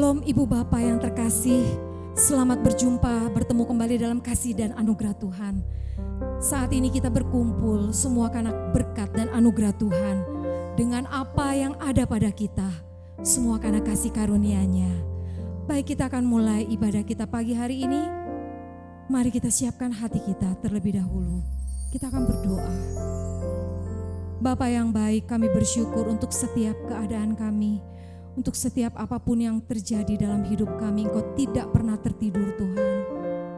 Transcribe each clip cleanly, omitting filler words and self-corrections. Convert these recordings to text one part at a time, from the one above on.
Shalom Ibu Bapa yang terkasih, selamat berjumpa, bertemu kembali dalam kasih dan anugerah Tuhan. Saat ini kita berkumpul semua karena berkat dan anugerah Tuhan. Dengan apa yang ada pada kita, semua karena kasih karunia-Nya. Baik, kita akan mulai ibadah kita pagi hari ini. Mari kita siapkan hati kita terlebih dahulu. Kita akan berdoa. Bapa yang baik, kami bersyukur untuk setiap keadaan kami. Untuk setiap apapun yang terjadi dalam hidup kami, Engkau tidak pernah tertidur Tuhan.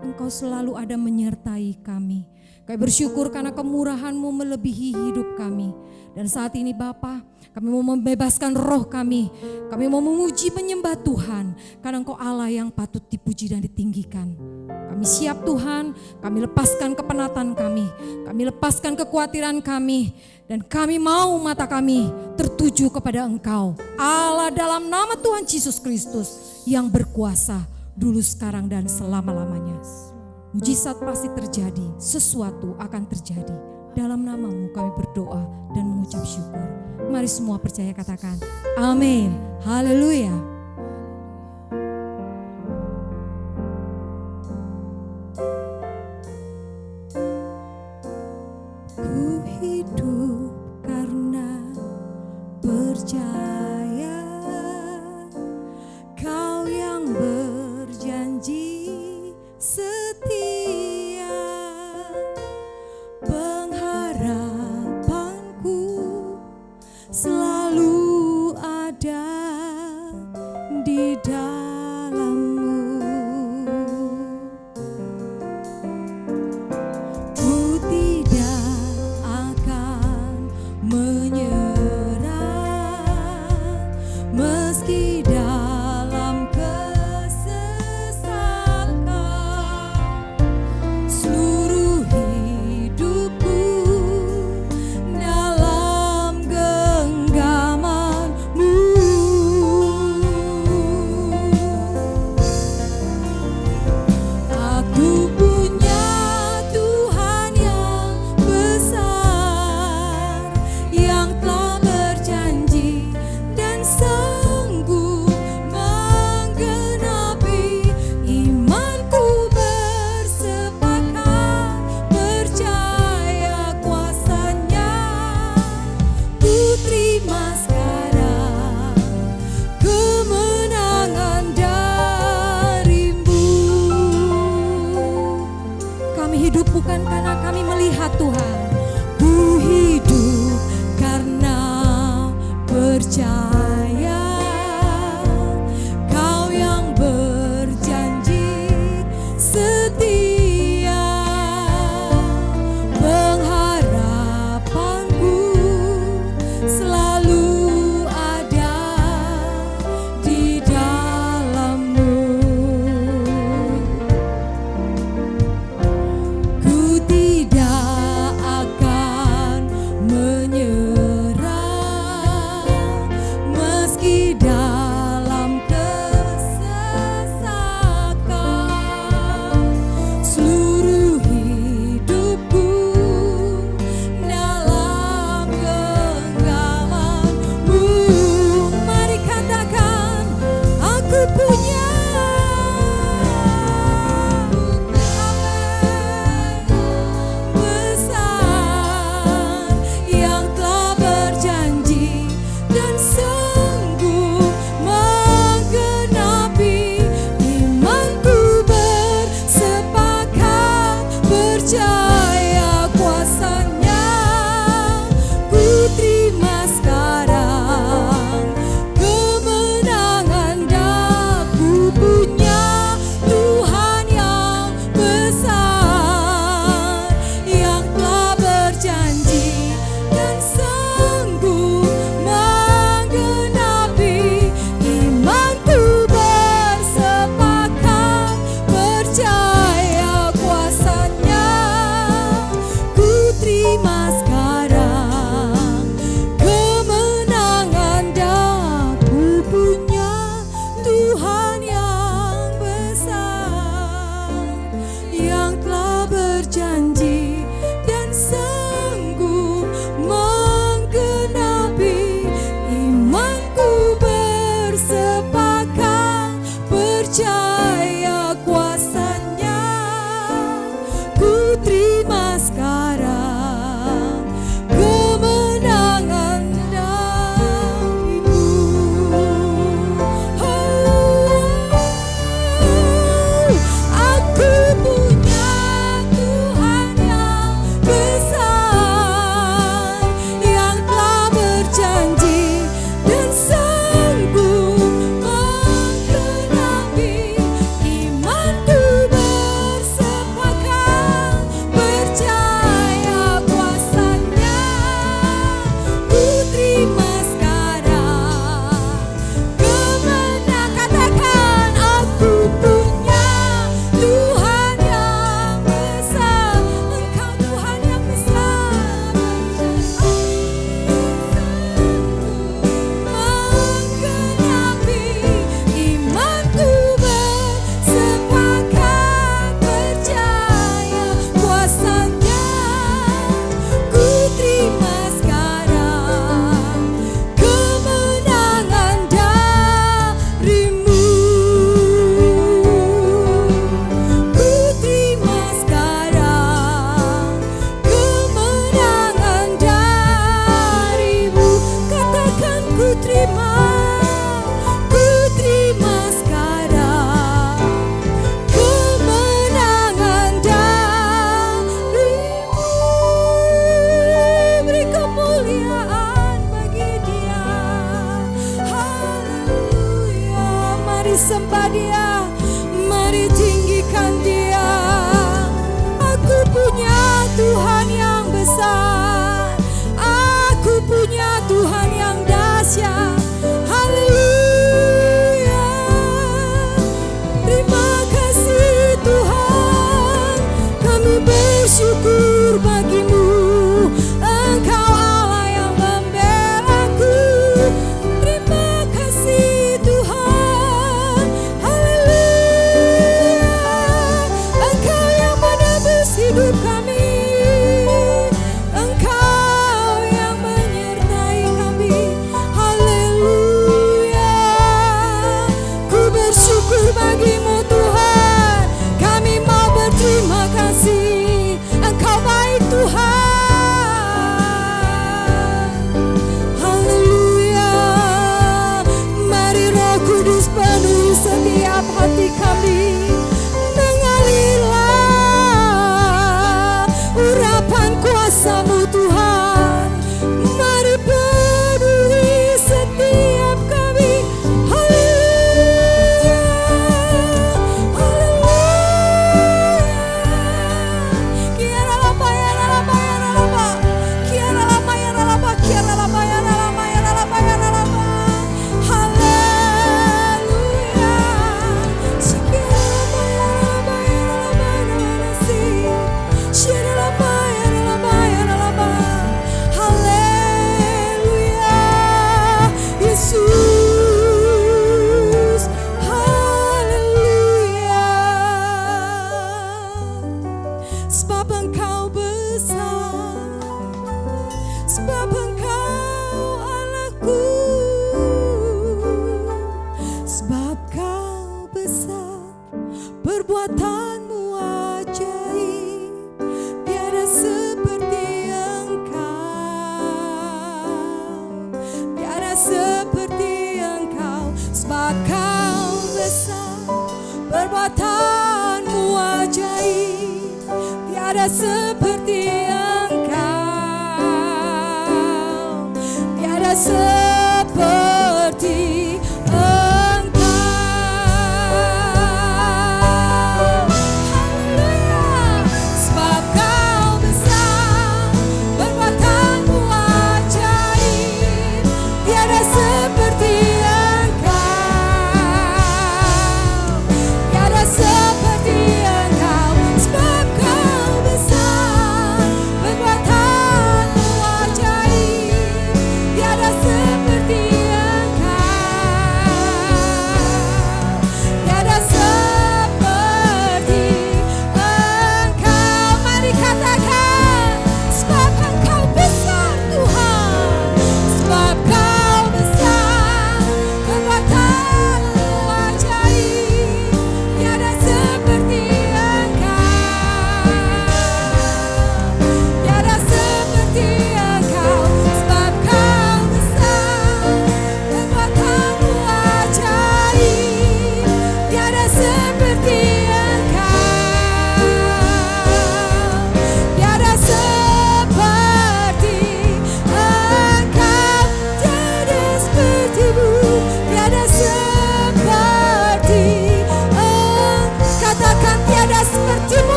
Engkau selalu ada menyertai kami. Kami bersyukur karena kemurahan-Mu melebihi hidup kami. Dan saat ini Bapa, kami mau membebaskan roh kami. Kami mau memuji menyembah Tuhan. Karena Engkau Allah yang patut dipuji dan ditinggikan. Kami siap Tuhan, kami lepaskan kepenatan kami. Kami lepaskan kekhawatiran kami. Dan kami mau mata kami tertuju kepada Engkau. Allah, dalam nama Tuhan Yesus Kristus yang berkuasa dulu, sekarang, dan selama-lamanya. Mujizat pasti terjadi, sesuatu akan terjadi. Dalam nama-Mu kami berdoa dan mengucap syukur. Mari semua percaya, katakan amin. Haleluya. Ku hidup karena percaya Kau yang berjanji setia. Pengharapanku selalu ada di dalam-Mu. Ku tidak akan menyerah meski dalam kesesatan. Seluruh hidupku dalam genggaman-Mu. Aku punya Tuhan yang besar, yang telah berjanji dan sanggup menggenapi. Imanku bersepakat percaya kuasa-Nya. Ku terima sekarang kemenangan dari-Mu. Kami hidup bukan karena kami melihat Tuhan. Ku hidup karena percaya Kau yang berjanji setia. Pengharapanku selalu ada di dalam-Mu. Ku tidak akan menyerah mari sembah Dia, mari tinggikan Dia. Aku punya Tuhan yang besar, aku punya Tuhan yang dahsyat. Haleluya. Terima kasih Tuhan, kami bersyukur bagimu. Engkau Allah yang membelaku. Terima kasih Tuhan. Haleluya. Engkau yang menebus hidup kami, Engkau yang menyertai kami. Haleluya. Ku bersyukur bagimu Tuhan, kami mau berterima kasih. Engkau baik Tuhan. Haleluya. Mari Roh Kudus penuhi setiap hati kami. Mengalirlah urapan kuasa-Mu Tuhan. Mari penuhi setiap kami. Haleluya. Haleluya. Kiara lapa ya lapa ya lapa. Kiara lapa ya lapa. Kiara lapa ya lapa ya lapa ya lapa. Haleluya. Kiara lapa ya lapa ya lapa ya lapa. Kiara lapa ya lapa ya lapa. Haleluya. Yesus. Haleluya. Sebab Engkau besar, sebab Engkau Allahku, sebab Kau besar, perbuatan-Mu ajaib, tiada seperti Engkau, tiada seperti Engkau. Sebab Kau besar, perbuatan-Mu ajaib, tiada seperti Engkau, tiada seperti Engkau. Haleluya. Sebab Kau besar, perbuatan-Mu ajaib, tiada seperti Engkau, tiada seperti Engkau. Sebab Kau besar, perbuatan-Mu ajaib, tiada seperti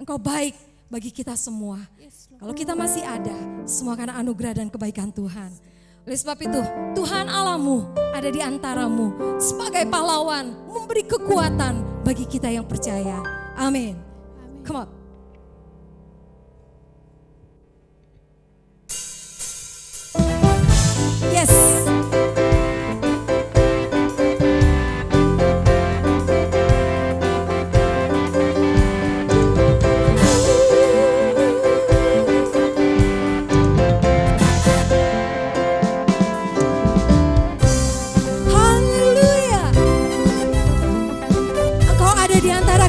Engkau baik bagi kita semua. Kalau kita masih ada, semua karena anugerah dan kebaikan Tuhan. Oleh sebab itu, Tuhan Allahmu ada di antaramu sebagai pahlawan, memberi kekuatan bagi kita yang percaya. Amin. Come on. Yes.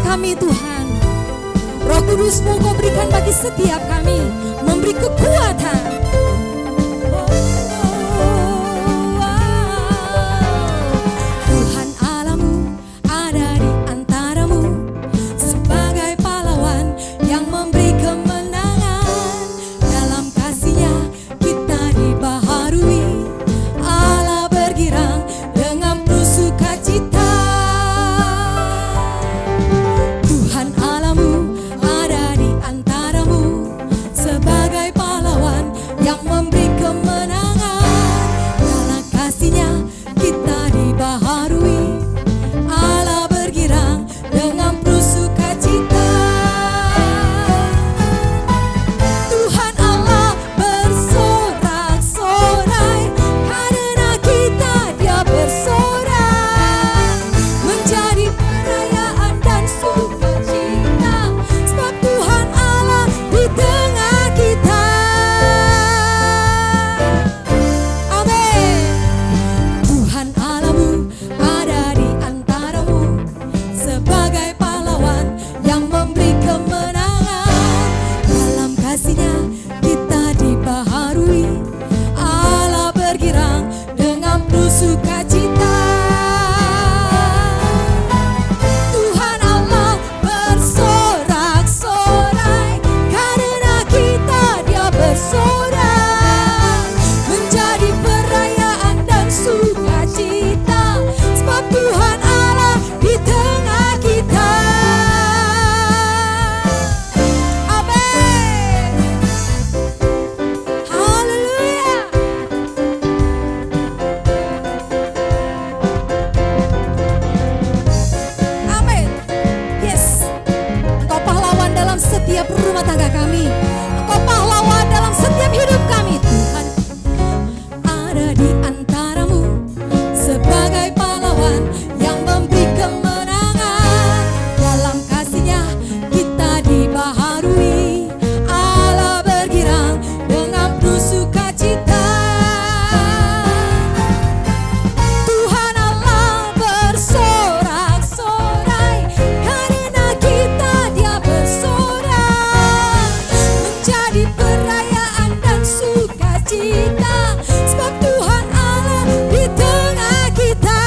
kami Tuhan. Roh Kudus-Mu Kau berikan bagi setiap kami, memberi kekuatan. Tuhan Allahmu ada di antaramu, sebagai pahlawan yang memberi kemenangan. Dalam kasih-Nya kita dibaharui, Allah bergirang dengan penuh sukacita. Tuhan Allahmu ada di antaramu, sebagai pahlawan yang memberi kemenangan. Dalam kasih-Nya kita dibaharui, Allah bergirang dengan penuh sukacita. Tuhan Allah bersorak-sorai, karena kita Dia bersorak, menjadi perayaan dan sukacita, sebab Tuhan Allah di tengah kita. Amin. Tuhan Allahmu ada di antaramu, sebagai pahlawan yang memberi kemenangan. Dalam kasih-Nya kita dibaharui, Allah bergirang dengan penuh sukacita. Tuhan Allah bersorak-sorai, karena kita Dia bersorak, menjadi perayaan dan sukacita, sebab Tuhan Allah di tengah kita. Amin. Haleluya. Amin. Yes. Engkau pahlawan dalam setiap rumah tangga kami. Engkau pahlawan dalam setiap hidup kami. Tuhan ada di antaramu, sebagai pahlawan yang memberi kemenangan. Dalam kasih-Nya kita dibaharui, Allah bergirang dengan penuh sukacita. Tuhan Allah bersorak-sorai, karena kita Dia bersorak, menjadi perayaan dan sukacita, sebab Tuhan Allah di tengah kita.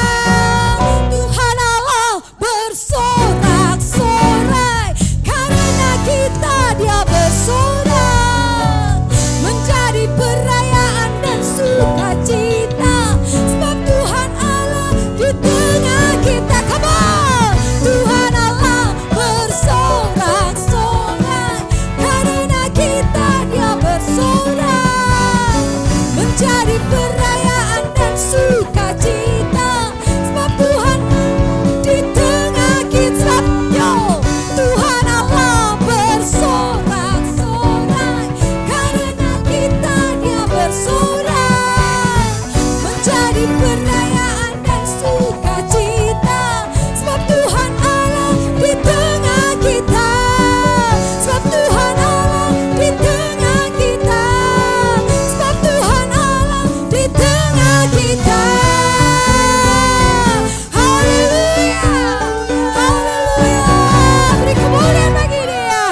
Tuhan Allah bersorak-sorai, karena kita Dia bersorak, menjadi perayaan dan sukacita, sebab Tuhan Allah di tengah kita. Come on! Tuhan Allah bersorak-sorai, karena kita Dia bersorak, menjadi perayaan dan sukacita, sebab Tuhan di tengah kita. Yo! Tuhan Allah bersorak-sorai, karena kita Dia bersorak, menjadi perayaan dan sukacita, sebab Tuhan Allah di tengah kita. Sebab Tuhan Allah di tengah kita. Sebab Tuhan Allah di tengah kita. Haleluya. Haleluya. Beri kemuliaan bagi Dia.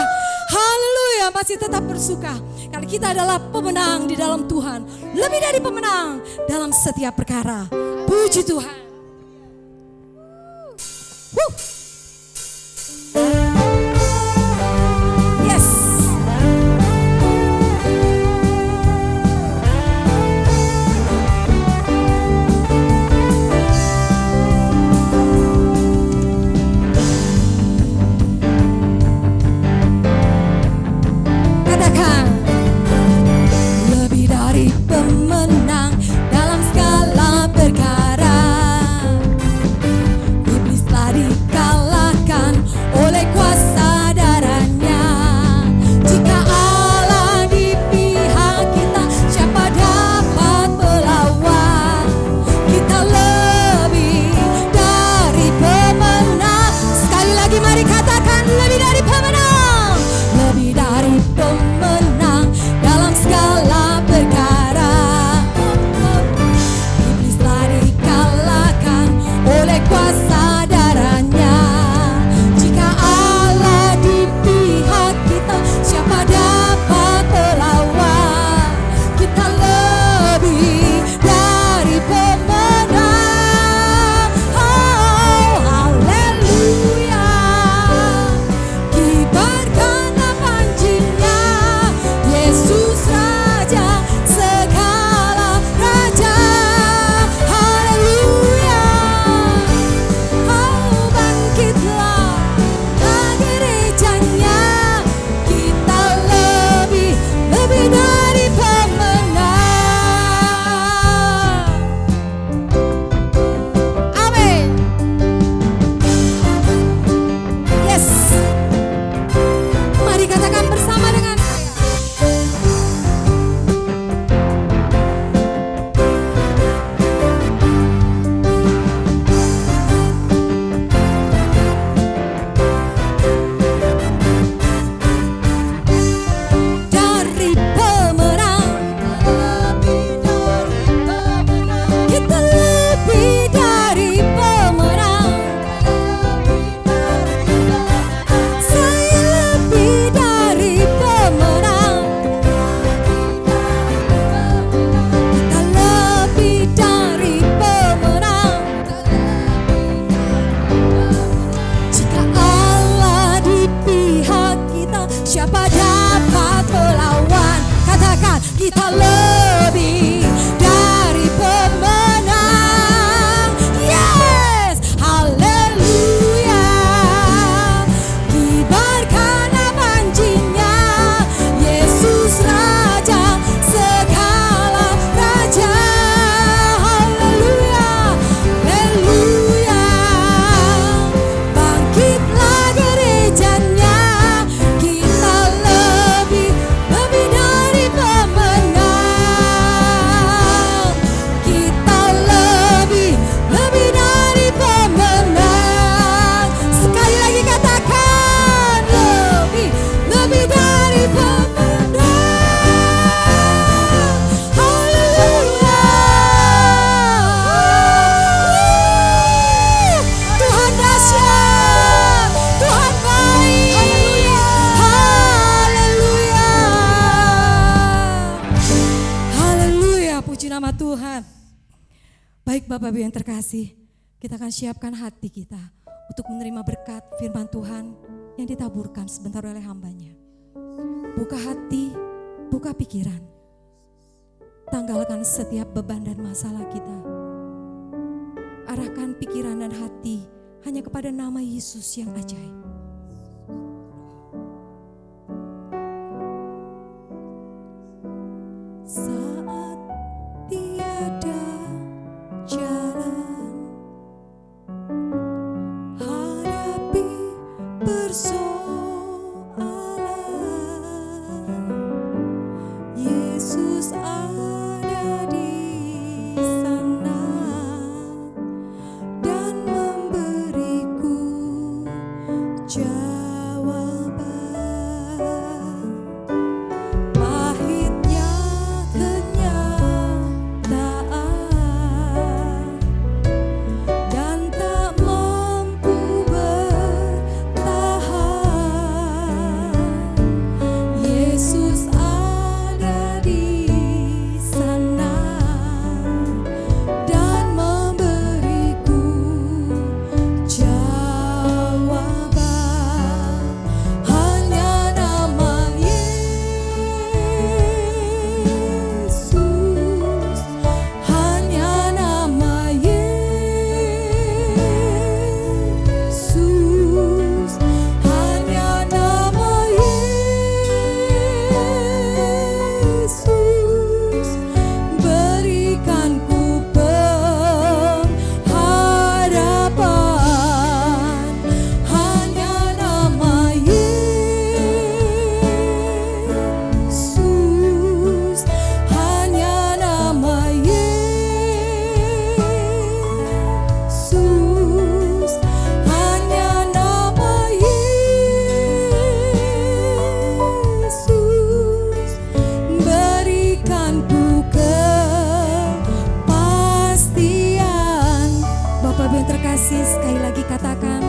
Haleluya. Masih tetap bersuka, karena kita adalah pemenang di dalam Tuhan. Lebih dari pemenang dalam setiap perkara. Puji Tuhan. Woo. Yes. Katakan, lebih dari pemenang dalam segala perkara, iblis telah Baik Bapak Ibu yang terkasih, kita akan siapkan hati kita untuk menerima berkat firman Tuhan yang ditaburkan sebentar oleh hambanya. Buka hati, buka pikiran. Tanggalkan setiap beban dan masalah kita. Arahkan pikiran dan hati hanya kepada nama Yesus yang ajaib. Saat tiada jalan, hadapi persoalan, Yesus ada di sana dan memberiku jawaban. Pahitnya kenyataan dan tak mampu bertahan, Yesus ada di sana dan memberiku jawaban. Hanya nama Yesus, hanya nama Yesus, hanya nama Yesus, berikan ku pengharapan. Hanya nama Yesus, hanya nama Yesus, hanya nama Yesus, berikan ku kepastian. Bapak Ibu yang terkasih, sekali lagi katakan,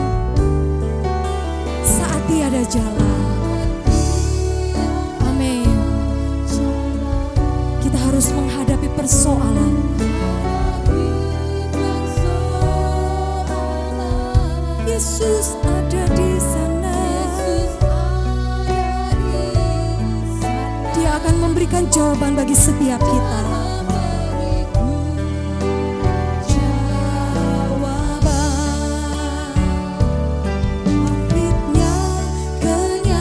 saat tiada jalan. Amin. Kita harus menghadapi persoalan. Yesus ada di sana. Dia akan memberikan jawaban bagi setiap kita. Pahitnya kenyataan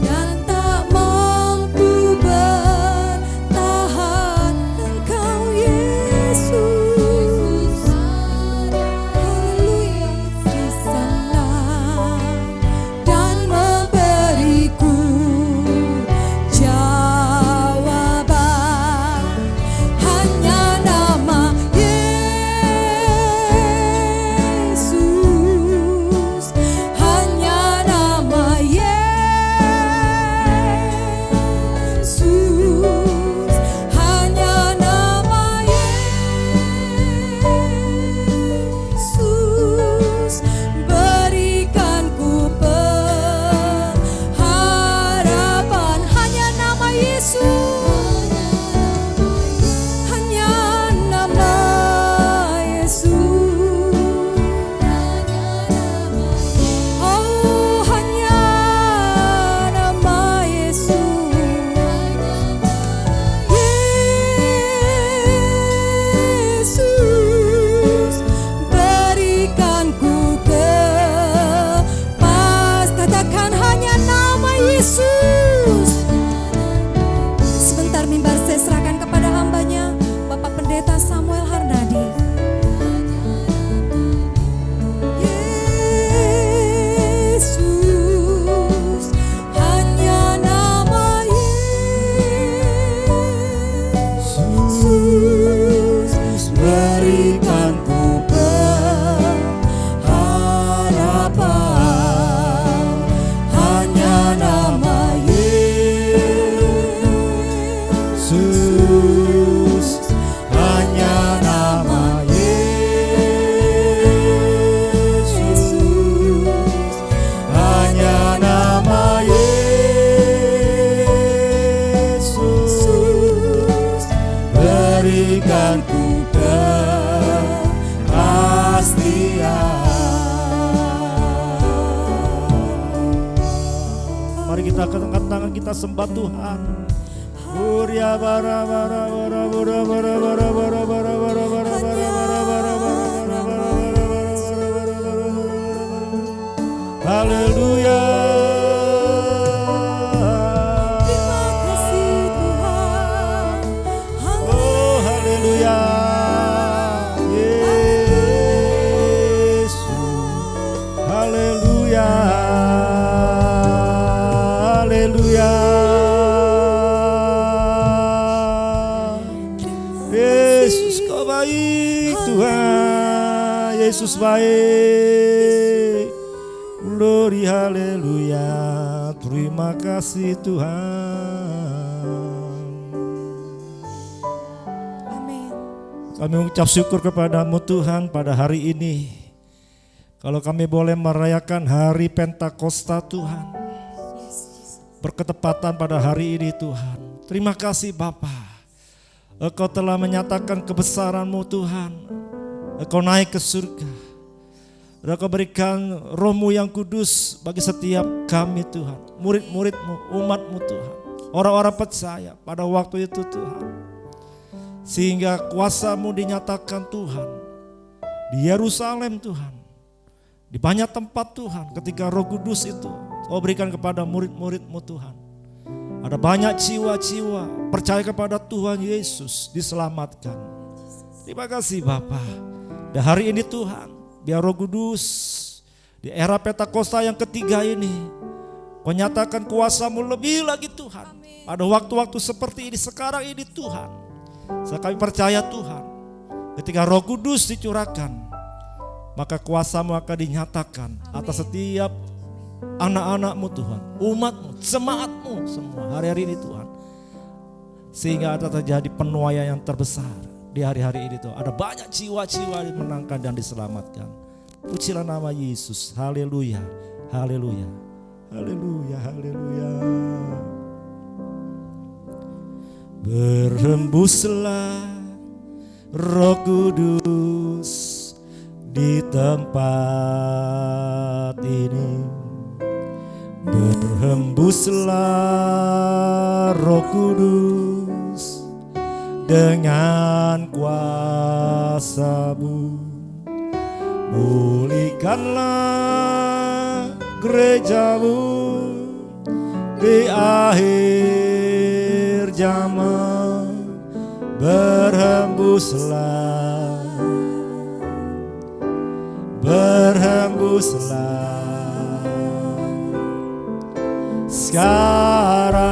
dan tak mampu bertahan, Engkau Yesus, haleluya, di sana dan memberiku kita angkat tangan, kita sembah Tuhan. Uria bara bara bara bara bara bara bara bara bara bara bara bara bara. Haleluya. Terima kasih Tuhan. Oh haleluya. Yesus. Haleluya. Haleluya. Yesus kau baik Tuhan. Yesus baik. Glory haleluya. Terima kasih Tuhan. Amin. Kami mengucap syukur kepadamu Tuhan pada hari ini. Kalau kami boleh merayakan hari Pentakosta Tuhan. Berketepatan pada hari ini Tuhan. Terima kasih Bapa. Engkau telah menyatakan kebesaran-Mu Tuhan. Engkau naik ke surga. Dan Kau berikan Roh-Mu yang kudus bagi setiap kami Tuhan. Murid-murid-Mu, umat-Mu Tuhan. Orang-orang percaya pada waktu itu Tuhan. Sehingga kuasa-Mu dinyatakan Tuhan. Di Yerusalem Tuhan. Di banyak tempat Tuhan ketika Roh Kudus itu Kau berikan kepada murid-murid-Mu Tuhan. Ada banyak jiwa-jiwa percaya kepada Tuhan Yesus diselamatkan. Terima kasih Bapa. Dan hari ini Tuhan, biar Roh Kudus di era Pentakosta yang ketiga ini Kau nyatakan kuasa-Mu lebih lagi Tuhan. Pada waktu-waktu seperti ini sekarang ini Tuhan. Kami percaya Tuhan, ketika Roh Kudus dicurahkan, maka kuasa-Mu akan dinyatakan atas setiap anak-anak-Mu Tuhan, umat-Mu, jemaat-Mu semua hari-hari ini Tuhan. Sehingga ada terjadi penuaian yang terbesar di hari-hari ini Tuhan. Ada banyak jiwa-jiwa dimenangkan dan diselamatkan. Pujilah nama Yesus. Haleluya. Haleluya. Haleluya. Haleluya. Berhembuslah Roh Kudus di tempat ini. Berhembuslah Roh Kudus dengan kuasa-Mu. Pulihkanlah gereja-Mu di akhir zaman. Berhembuslah, berhembuslah sekarang.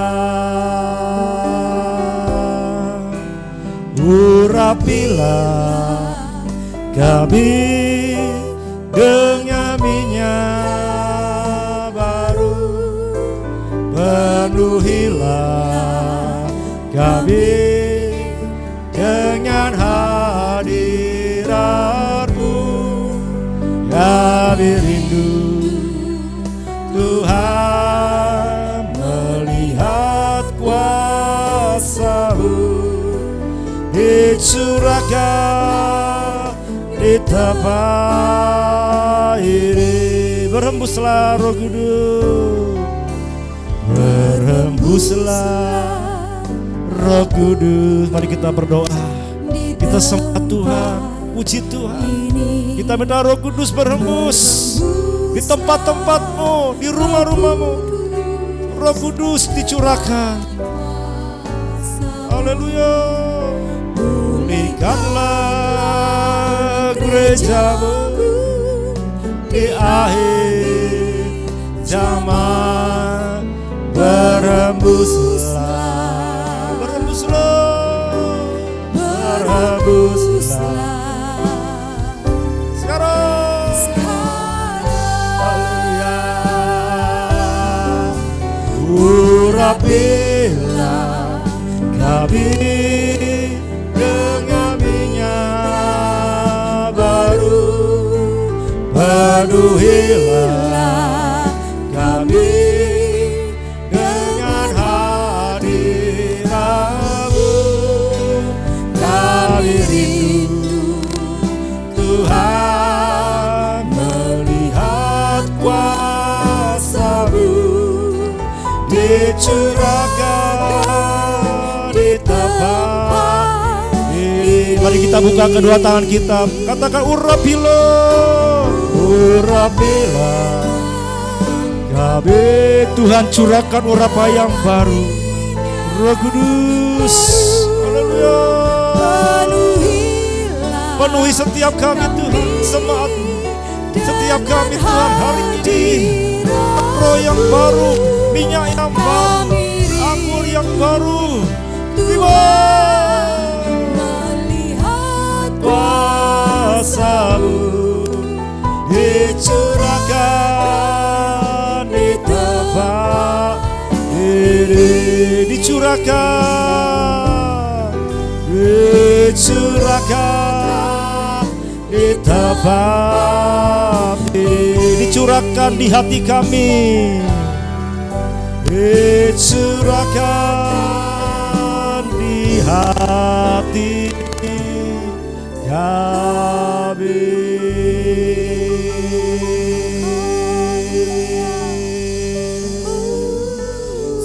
Urapilah kami dengan minyak baru. Penuhilah kami dengan hadirat-Mu. Kami rindu Tuhan melihat kuasa-Mu dicurahkan di tempat ini. Berhembuslah Roh Kudus, berhembuslah Roh Kudus. Mari kita berdoa, kita sembah Tuhan, puji Tuhan. Kita minta Roh Kudus berhembus di tempat-tempat-Mu, di rumah-rumah-Mu. Roh Kudus dicurahkan. Haleluya. Pulihkanlah gereja-Mu di akhir zaman. Berhembuslah, berhembuslah, berhembuslah sekarang. Haleluya. Urapilah kami dengan minyak baru. Penuhilah kami dengan hadirat-Mu. Kami rindu Tuhan melihat kuasa-Mu di dicurahkan di tempat ini. Mari kita buka kedua tangan kita, katakan urapila, urapila. Kami Tuhan curahkan urapan yang baru, Roh Kudus, haleluya. Penuhi setiap kami Tuhan, semangat-Mu. Setiap kami Tuhan hari ini, roh yang baru, minyak yang baru, anggur yang baru. Terima kuasa-Mu dicurahkan di tempat ini, dicurahkan di tempat ini, dicurahkan di hati kami, dicurahkan di hati kami.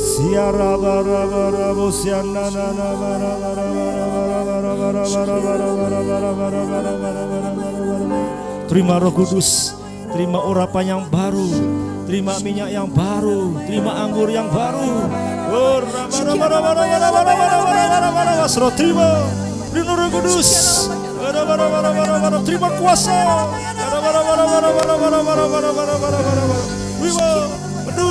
Siara bara bara bosiana na na bara bara bara bara bara bara bara bara bara bara bara bara bara. Terima Roh Kudus, terima urapan yang baru, terima minyak yang baru, terima anggur yang baru. Bara bara bara bara bara bara bara bara bara. Terima Roh Kudus. Bara bara bara bara bara. Terima kuasa. Bara bara bara bara bara bara bara bara bara bara bara. Terima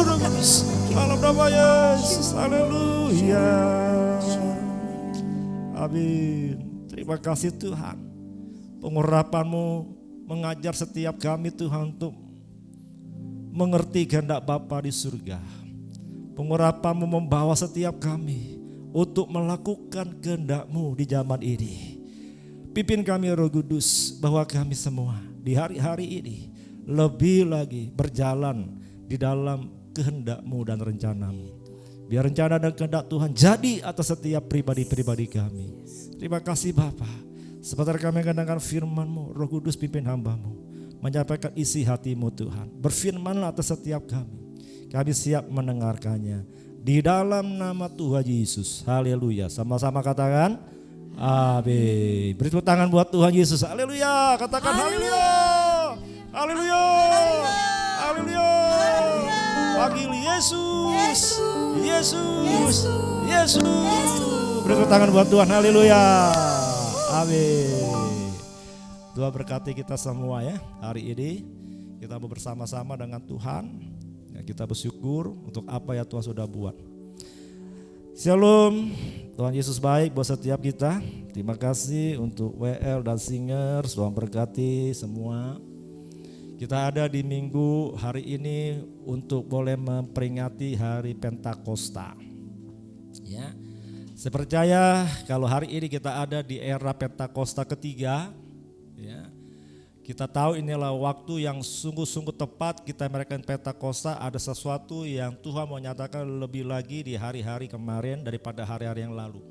Roh Kudus. Dalam nama Yesus, haleluya. Amin. Terima kasih Tuhan. Pengurapan-Mu mengajar setiap kami Tuhan untuk mengerti kehendak Bapa di surga. Pengurapan-Mu membawa setiap kami untuk melakukan kehendak-Mu di zaman ini. Pimpin kami Roh Kudus, bahwa kami semua di hari-hari ini lebih lagi berjalan di dalam kehendak-Mu dan rencana-Mu. Biar rencana dan kehendak Tuhan jadi atas setiap pribadi-pribadi kami. Terima kasih Bapa. Sebentar kami mendengar firman-Mu, Roh Kudus pimpin hamba-Mu, menyampaikan isi hati-Mu Tuhan. Berfirmanlah atas setiap kami. Kami siap mendengarkannya. Di dalam nama Tuhan Yesus. Haleluya. Sama-sama katakan amin. Beri tepuk tangan buat Tuhan Yesus. Haleluya. Katakan haleluya. Haleluya. Haleluya. Panggil Yesus, Yesus, Yesus. Beri tepuk tangan buat Tuhan, haleluya, amin. Tuhan berkati kita semua ya. Hari ini kita bersama-sama dengan Tuhan. Ya, kita bersyukur untuk apa ya Tuhan sudah buat. Shalom, Tuhan Yesus baik buat setiap kita. Terima kasih untuk WL dan Singer, Tuhan berkati semua. Kita ada di minggu hari ini untuk boleh memperingati hari Pentakosta. Ya, saya percaya kalau hari ini kita ada di era Pentakosta ketiga, ya, kita tahu inilah waktu yang sungguh-sungguh tepat kita merayakan Pentakosta. Ada sesuatu yang Tuhan mau nyatakan lebih lagi di hari-hari kemarin daripada hari-hari yang lalu.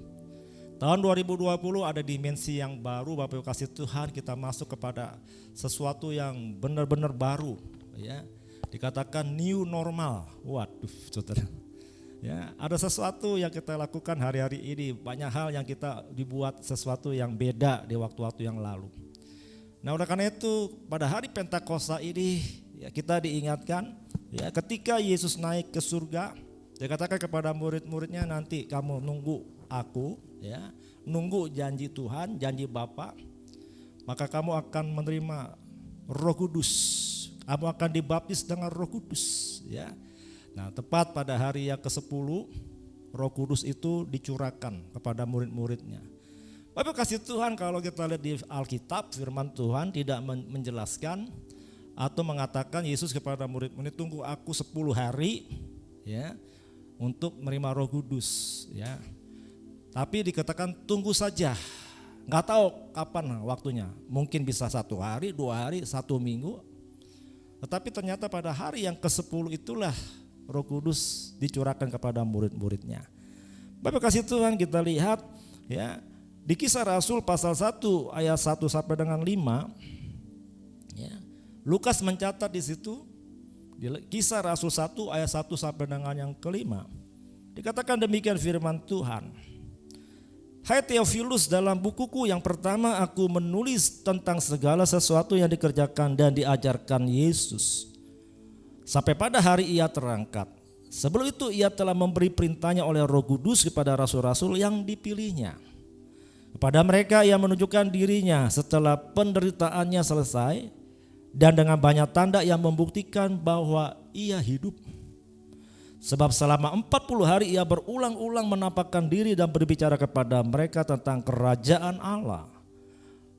Tahun 2020 ada dimensi yang baru, Bapak Ibu kasih Tuhan, kita masuk kepada sesuatu yang benar-benar baru, ya. Dikatakan new normal. Waduh, Saudara. Ya, ada sesuatu yang kita lakukan hari-hari ini, banyak hal yang kita dibuat sesuatu yang beda di waktu-waktu yang lalu. Nah, oleh karena itu pada hari Pentakosta ini ya, kita diingatkan ya, ketika Yesus naik ke surga, dia katakan kepada murid-muridnya, nanti kamu nunggu aku, ya, nunggu janji Tuhan, janji Bapa, maka kamu akan menerima Roh Kudus, kamu akan dibaptis dengan Roh Kudus, ya. Nah, tepat pada hari yang ke-10 Roh Kudus itu dicurahkan kepada murid-muridnya. Bapak kasih Tuhan, kalau kita lihat di Alkitab, firman Tuhan tidak menjelaskan atau mengatakan Yesus kepada murid-murid, tunggu aku 10 hari, ya, untuk menerima Roh Kudus, ya. Tapi dikatakan tunggu saja, nggak tahu kapan waktunya, mungkin bisa 1 hari, 2 hari, 1 minggu. Tetapi ternyata pada hari yang ke-10 itulah Roh Kudus dicurahkan kepada murid-muridnya. Bapak kasih Tuhan, kita lihat ya di Kisah Rasul pasal 1 ayat 1 sampai dengan 5. Ya, Lukas mencatat di situ di Kisah Rasul 1 ayat 1 sampai dengan yang ke-5. Dikatakan demikian firman Tuhan. Hai Theophilus, dalam bukuku yang pertama aku menulis tentang segala sesuatu yang dikerjakan dan diajarkan Yesus sampai pada hari ia terangkat. Sebelum itu ia telah memberi perintahnya oleh Roh Kudus kepada rasul-rasul yang dipilihnya. Kepada mereka ia menunjukkan dirinya setelah penderitaannya selesai dan dengan banyak tanda yang membuktikan bahwa ia hidup. Sebab selama 40 hari ia berulang-ulang menampakkan diri dan berbicara kepada mereka tentang kerajaan Allah.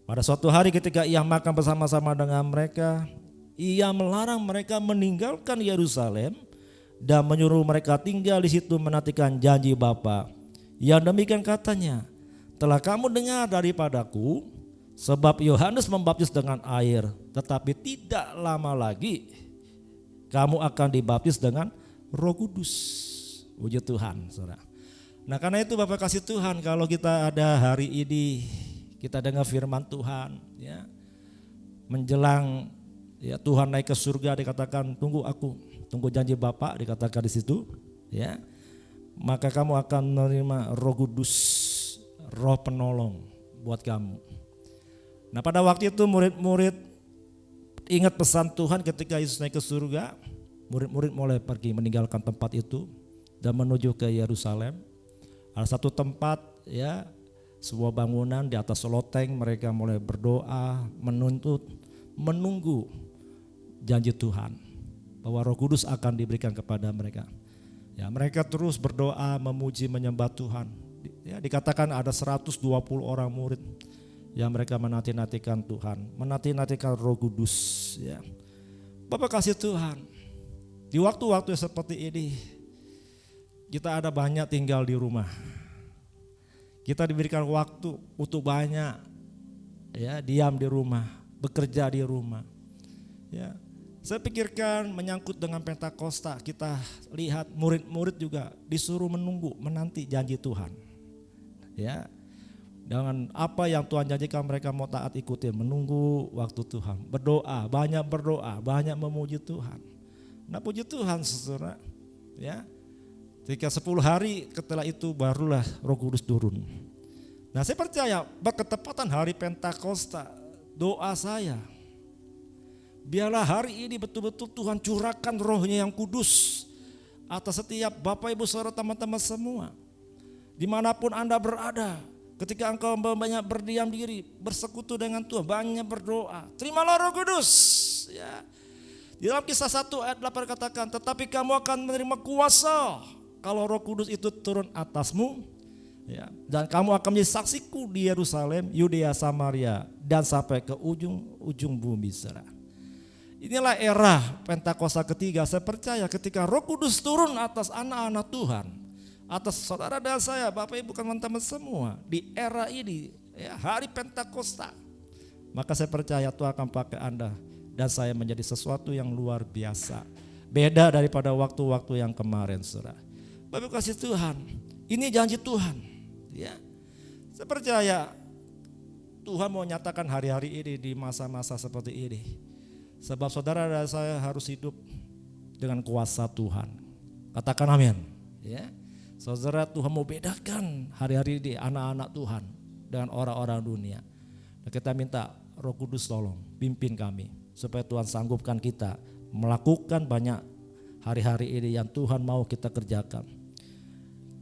Pada suatu hari ketika ia makan bersama-sama dengan mereka, ia melarang mereka meninggalkan Yerusalem dan menyuruh mereka tinggal di situ menantikan janji Bapa. Yang demikian katanya, telah kamu dengar daripadaku, sebab Yohanes membaptis dengan air, tetapi tidak lama lagi kamu akan dibaptis dengan Roh Kudus. Puji Tuhan, saudara. Nah, karena itu Bapak kasih Tuhan, kalau kita ada hari ini, kita dengar firman Tuhan, ya, menjelang ya Tuhan naik ke surga, dikatakan tunggu aku, tunggu janji Bapak, dikatakan di situ, ya, maka kamu akan menerima Roh Kudus, Roh penolong buat kamu. Nah, pada waktu itu murid-murid ingat pesan Tuhan ketika Yesus naik ke surga. Murid-murid mulai pergi meninggalkan tempat itu dan menuju ke Yerusalem. Ada satu tempat, ya, sebuah bangunan di atas loteng, mereka mulai berdoa, menunggu janji Tuhan bahwa Roh Kudus akan diberikan kepada mereka. Ya, mereka terus berdoa, memuji, menyembah Tuhan. Ya, dikatakan ada 120 orang murid yang mereka menanti-nantikan Tuhan, menanti-nantikan Roh Kudus. Ya, Bapak kasih Tuhan. Di waktu-waktu seperti ini, kita ada banyak tinggal di rumah. Kita diberikan waktu untuk banyak, ya, diam di rumah, bekerja di rumah. Ya, saya pikirkan menyangkut dengan Pentakosta, kita lihat murid-murid juga disuruh menunggu, menanti janji Tuhan. Ya, dengan apa yang Tuhan janjikan mereka mau taat ikutin, menunggu waktu Tuhan, berdoa, banyak memuji Tuhan. Nah, puji Tuhan, saudara, ya, ketika 10 hari setelah itu barulah Roh Kudus turun. Nah, saya percaya berketepatan hari Pentakosta, doa saya, biarlah hari ini betul-betul Tuhan curahkan Roh-Nya yang kudus atas setiap Bapak Ibu saudara teman-teman semua. Dimanapun Anda berada, ketika engkau banyak berdiam diri, bersekutu dengan Tuhan, banyak berdoa, terimalah Roh Kudus, ya. Di dalam Kisah 1 ayat 8 katakan, tetapi kamu akan menerima kuasa kalau Roh Kudus itu turun atasmu, ya, dan kamu akan menjadi saksiku di Yerusalem, Yudea, Samaria, dan sampai ke ujung bumi, saudara. Inilah era Pentakosta ketiga. Saya percaya ketika Roh Kudus turun atas anak-anak Tuhan, atas saudara dan saya, Bapak Ibu teman-teman semua, di era ini, ya, hari Pentakosta, maka saya percaya Tuhan akan pakai Anda dan saya menjadi sesuatu yang luar biasa, beda daripada waktu-waktu yang kemarin, saudara. Bapak kasih Tuhan, ini janji Tuhan, ya. Saya percaya Tuhan mau nyatakan hari-hari ini di masa-masa seperti ini, sebab saudara dan saya harus hidup dengan kuasa Tuhan. Katakan amin, ya. Saudara, Tuhan mau bedakan hari-hari ini anak-anak Tuhan dengan orang-orang dunia. Dan kita minta Roh Kudus tolong pimpin kami, supaya Tuhan sanggupkan kita melakukan banyak hari-hari ini yang Tuhan mau kita kerjakan.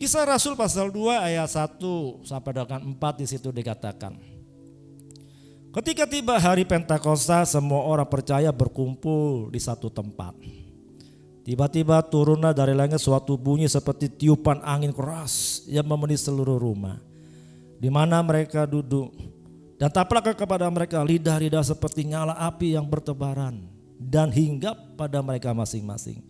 Kisah Rasul pasal 2 ayat 1 sampai dengan 4 di situ dikatakan, ketika tiba hari Pentakosta, semua orang percaya berkumpul di satu tempat. Tiba-tiba turunlah dari langit suatu bunyi seperti tiupan angin keras yang memenuhi seluruh rumah di mana mereka duduk. Dan tampaklah kepada mereka lidah-lidah seperti nyala api yang bertebaran dan hinggap pada mereka masing-masing.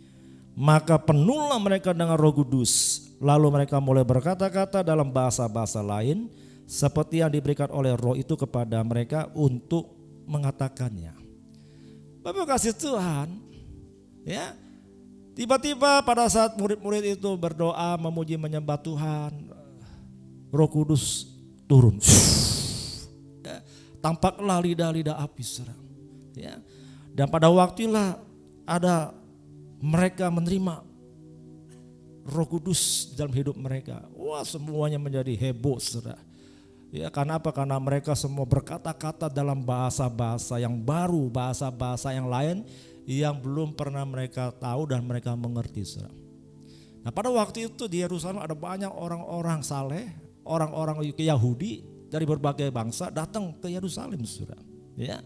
Maka penuhlah mereka dengan Roh Kudus. Lalu mereka mulai berkata-kata dalam bahasa-bahasa lain seperti yang diberikan oleh Roh itu kepada mereka untuk mengatakannya. Bapak kasih Tuhan, ya. Tiba-tiba pada saat murid-murid itu berdoa, memuji, menyembah Tuhan, Roh Kudus turun. Tampaklah lidah-lidah api, saudara. Ya. Dan pada waktulah ada mereka menerima Roh Kudus dalam hidup mereka. Wah, semuanya menjadi heboh, saudara. Ya, karena apa? Karena mereka semua berkata-kata dalam bahasa-bahasa yang baru, bahasa-bahasa yang lain yang belum pernah mereka tahu dan mereka mengerti, saudara. Nah, pada waktu itu di Yerusalem ada banyak orang-orang saleh, orang-orang Yahudi dari berbagai bangsa datang ke Yerusalem, saudara. Ya.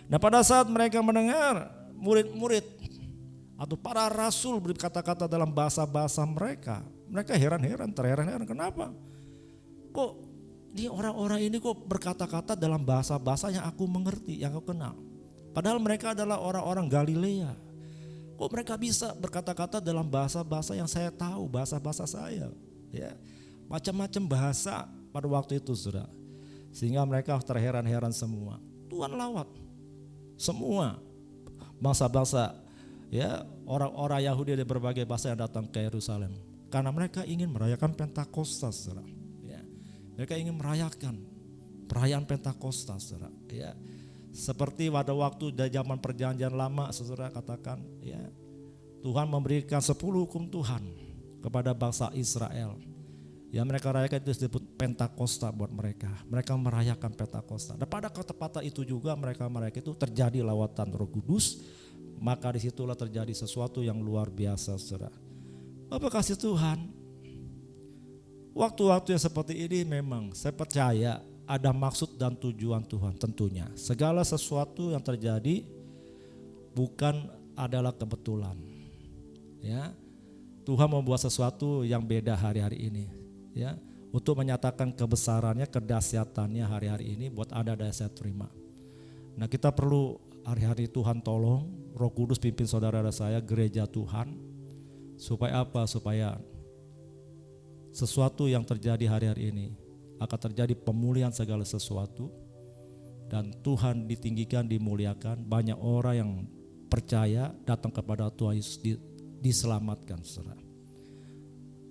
Nah, pada saat mereka mendengar murid-murid atau para rasul berkata-kata dalam bahasa-bahasa mereka heran-heran, terheran-heran, kenapa? Kok ini orang-orang ini kok berkata-kata dalam bahasa-bahasa yang aku mengerti, yang aku kenal. Padahal mereka adalah orang-orang Galilea. Kok mereka bisa berkata-kata dalam bahasa-bahasa yang saya tahu, bahasa-bahasa saya. Ya, macam-macam bahasa pada waktu itu, saudara. Sehingga mereka terheran-heran semua. Tuhan lawat semua bangsa-bangsa, ya, orang-orang Yahudi dari berbagai bahasa yang datang ke Yerusalem. Karena mereka ingin merayakan Pentakosta, saudara. Mereka ingin merayakan perayaan Pentakosta, saudara. Ya, seperti pada waktu dari zaman perjanjian lama, saudara katakan, ya, Tuhan memberikan 10 hukum Tuhan kepada bangsa Israel. Ya, mereka rayakan itu disebut Pentakosta buat mereka. Mereka merayakan Pentakosta. Dan pada ketepatan itu juga mereka itu terjadi lawatan Roh Kudus. Maka disitulah terjadi sesuatu yang luar biasa, saudara. Bapak kasih Tuhan, waktu-waktu yang seperti ini memang saya percaya ada maksud dan tujuan Tuhan tentunya. Segala sesuatu yang terjadi bukan adalah kebetulan. Ya, Tuhan membuat sesuatu yang beda hari-hari ini. Ya, untuk menyatakan kebesarannya, kedahsyatannya hari-hari ini buat Anda dan saya terima. Nah, kita perlu hari-hari Tuhan tolong, Roh Kudus pimpin saudara saya, gereja Tuhan. Supaya apa? Supaya sesuatu yang terjadi hari-hari ini akan terjadi pemulihan segala sesuatu dan Tuhan ditinggikan, dimuliakan, banyak orang yang percaya datang kepada Tuhan Yesus diselamatkan, saudara.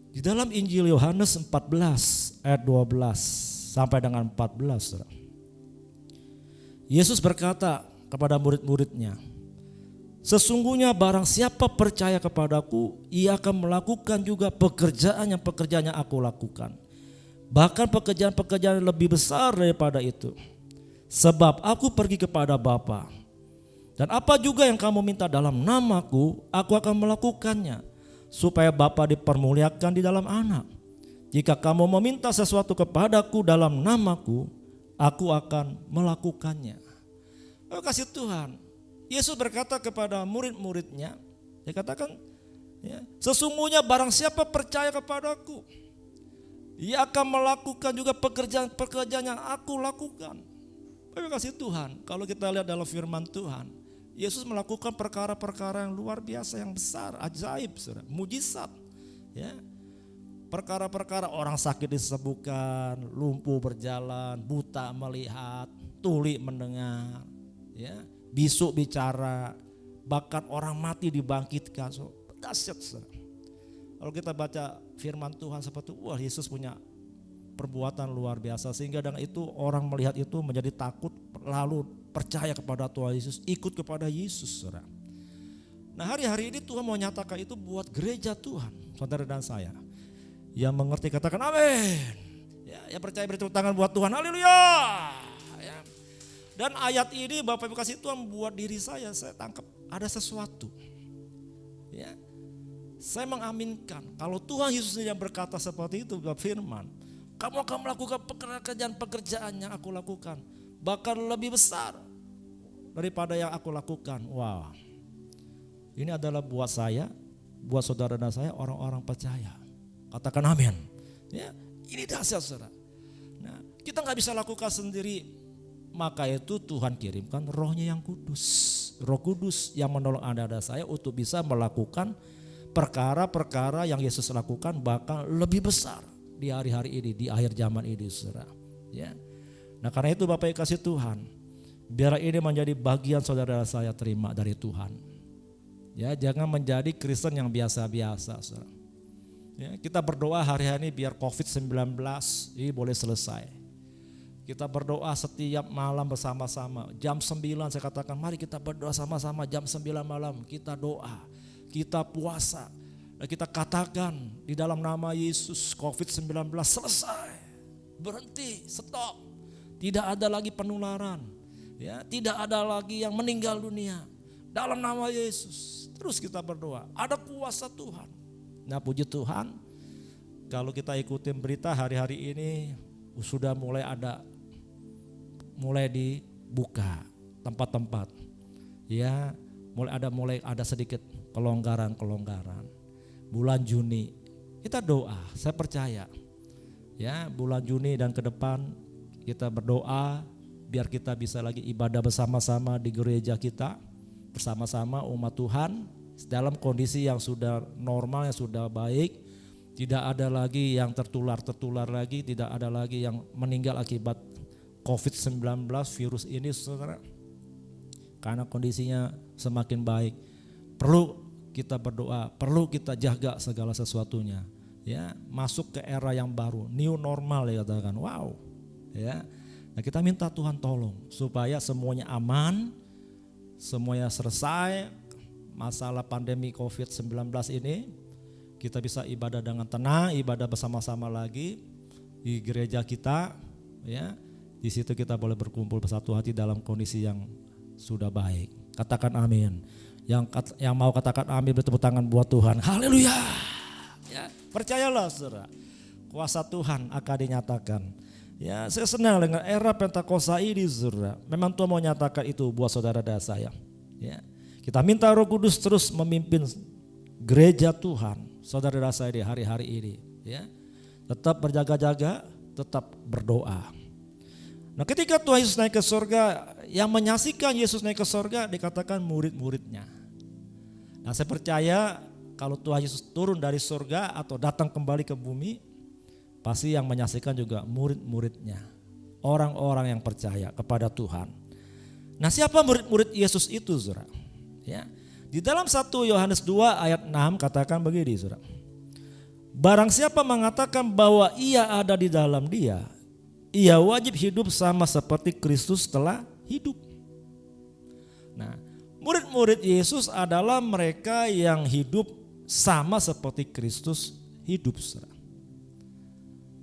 Di dalam Injil Yohanes 14 ayat 12 sampai dengan 14, saudara, Yesus berkata kepada murid-muridnya, sesungguhnya barang siapa percaya kepadaku, ia akan melakukan juga pekerjaan yang aku lakukan. Bahkan pekerjaan-pekerjaan yang lebih besar daripada itu. Sebab aku pergi kepada Bapa. Dan apa juga yang kamu minta dalam namaku, aku akan melakukannya. Supaya Bapa dipermuliakan di dalam Anak. Jika kamu meminta sesuatu kepadaku dalam namaku, aku akan melakukannya. Oh, kasih Tuhan. Yesus berkata kepada murid-muridnya, dia katakan, ya, sesungguhnya barang siapa percaya kepadaku, ia akan melakukan juga pekerjaan-pekerjaan yang aku lakukan. Terima kasih Tuhan. Kalau kita lihat dalam firman Tuhan, Yesus melakukan perkara-perkara yang luar biasa, yang besar, ajaib, saudara, mujizat. Ya, perkara-perkara orang sakit disembuhkan, lumpuh berjalan, buta melihat, tuli mendengar, ya, bisu bicara, bahkan orang mati dibangkitkan. So, dahsyat, saudara. Kalau kita baca firman Tuhan seperti itu, wah, Yesus punya perbuatan luar biasa, sehingga dengan itu orang melihat itu menjadi takut, lalu percaya kepada Tuhan Yesus, ikut kepada Yesus, saudara. Nah, hari-hari ini Tuhan mau nyatakan itu buat gereja Tuhan, saudara dan saya. Yang mengerti katakan amin. Ya, yang percaya beri tepuk tangan buat Tuhan, haleluya. Ya. Dan ayat ini Bapak Ibu kasih Tuhan buat diri saya tangkap ada sesuatu. Ya, saya mengaminkan kalau Tuhan Yesus yang berkata seperti itu dalam firman, kamu akan melakukan pekerjaan-pekerjaan yang aku lakukan, bahkan lebih besar daripada yang aku lakukan. Wah, ini adalah buat saya, buat saudara dan saya, orang-orang percaya. Katakan amin. Ya, ini dahsyat, saudara. Nah, kita nggak bisa lakukan sendiri. Maka itu Tuhan kirimkan Roh-Nya yang kudus. Roh Kudus yang menolong Anda dan saya untuk bisa melakukan perkara-perkara yang Yesus lakukan, bahkan lebih besar di hari-hari ini, di akhir zaman ini, saudara. Ya. Nah, karena itu Bapak Ibu kasih Tuhan, biar ini menjadi bagian saudara saya terima dari Tuhan. Ya, jangan menjadi Kristen yang biasa-biasa, saudara. Ya, kita berdoa hari-hari ini biar COVID-19 ini boleh selesai. Kita berdoa setiap malam bersama-sama. Jam 9 saya katakan mari kita berdoa sama-sama, jam 9 malam kita doa, kita puasa. Dan kita katakan di dalam nama Yesus, COVID-19 selesai, berhenti, stop. Tidak ada lagi penularan, ya, tidak ada lagi yang meninggal dunia. Dalam nama Yesus, terus kita berdoa. Ada kuasa Tuhan. Nah, puji Tuhan, kalau kita ikutin berita hari-hari ini sudah mulai dibuka tempat-tempat, ya, mulai ada sedikit kelonggaran. Bulan Juni kita doa, saya percaya, ya, bulan Juni dan ke depan kita berdoa biar kita bisa lagi ibadah bersama-sama di gereja kita, bersama-sama umat Tuhan dalam kondisi yang sudah normal, yang sudah baik. Tidak ada lagi yang tertular lagi, tidak ada lagi yang meninggal akibat COVID-19 virus ini, saudara. Karena kondisinya semakin baik, perlu kita berdoa, perlu kita jaga segala sesuatunya, ya, masuk ke era yang baru, new normal, ya, katakan, wow, ya. Nah, kita minta Tuhan tolong supaya semuanya aman, semuanya selesai masalah pandemi COVID-19 ini, kita bisa ibadah dengan tenang, ibadah bersama-sama lagi di gereja kita, ya. Di situ kita boleh berkumpul bersatu hati dalam kondisi yang sudah baik. Katakan amin. Yang mau katakan amin, bertepuk tangan buat Tuhan. Haleluya. Ya, percayalah, saudara, kuasa Tuhan akan dinyatakan. Ya, saya senang dengan era Pentakosta ini, saudara. Memang Tuhan mau nyatakan itu buat saudara dan saya. Ya, kita minta Roh Kudus terus memimpin gereja Tuhan, saudara dan saya di hari-hari ini. Ya, tetap berjaga-jaga, tetap berdoa. Nah, ketika Tuhan Yesus naik ke surga, yang menyaksikan Yesus naik ke surga dikatakan murid-muridnya. Nah, saya percaya kalau Tuhan Yesus turun dari surga atau datang kembali ke bumi, pasti yang menyaksikan juga murid-muridnya, orang-orang yang percaya kepada Tuhan. Nah, siapa murid-murid Yesus itu, saudara? Ya, di dalam 1 Yohanes 2 ayat 6 katakan begini, saudara. Barang siapa mengatakan bahwa ia ada di dalam dia, ia wajib hidup sama seperti Kristus telah hidup. Nah, murid-murid Yesus adalah mereka yang hidup sama seperti Kristus hidup, saudara.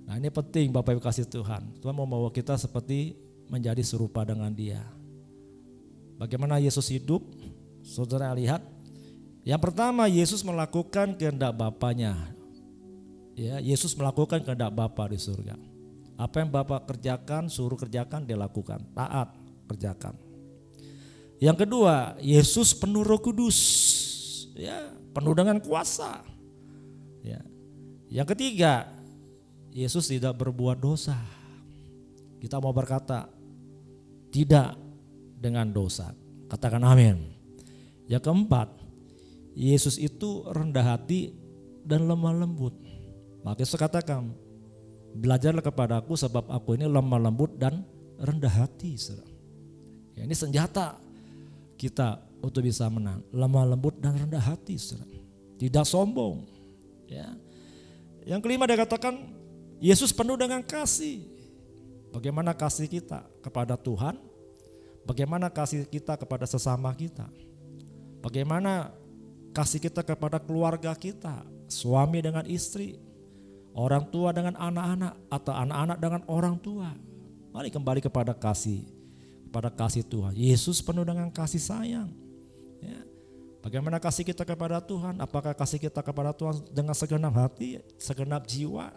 Nah, ini penting, Bapak Ibu kasih Tuhan. Tuhan mau membawa kita seperti menjadi serupa dengan Dia. Bagaimana Yesus hidup? Saudara lihat. Yang pertama, Yesus melakukan kehendak Bapanya. Ya, Yesus melakukan kehendak Bapa di surga. Apa yang Bapa kerjakan, suruh kerjakan, dia lakukan. Taat, kerjakan. Yang kedua, Yesus penuh Roh Kudus. Ya, penuh dengan kuasa. Ya. Yang ketiga, Yesus tidak berbuat dosa. Kita mau berkata tidak dengan dosa. Katakan amin. Yang keempat, Yesus itu rendah hati dan lemah lembut. Maka Yesus katakan, belajarlah kepada aku sebab aku ini lemah lembut dan rendah hati. Ya, ini senjata kita untuk bisa menang. Lemah lembut dan rendah hati. Tidak sombong. Ya. Yang kelima dia katakan, Yesus penuh dengan kasih. Bagaimana kasih kita kepada Tuhan? Bagaimana kasih kita kepada sesama kita? Bagaimana kasih kita kepada keluarga kita? Suami dengan istri, orang tua dengan anak-anak, atau anak-anak dengan orang tua. Mari kembali kepada kasih Tuhan. Yesus penuh dengan kasih sayang. Ya. Bagaimana kasih kita kepada Tuhan? Apakah kasih kita kepada Tuhan dengan segenap hati, segenap jiwa?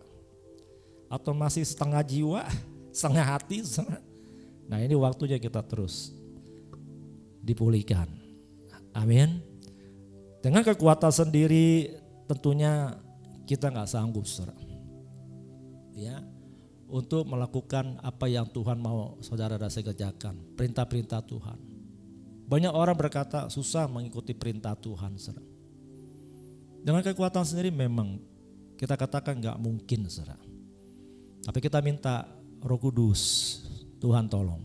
Atau masih setengah jiwa, setengah hati? Nah, ini waktunya kita terus dipulihkan. Amin. Dengan kekuatan sendiri tentunya kita nggak sanggup, saudara. Ya, untuk melakukan apa yang Tuhan mau saudara dan saya kerjakan, perintah-perintah Tuhan. Banyak orang berkata susah mengikuti perintah Tuhan, saudara. Dengan kekuatan sendiri memang kita katakan nggak mungkin, saudara. Tapi kita minta Roh Kudus, Tuhan tolong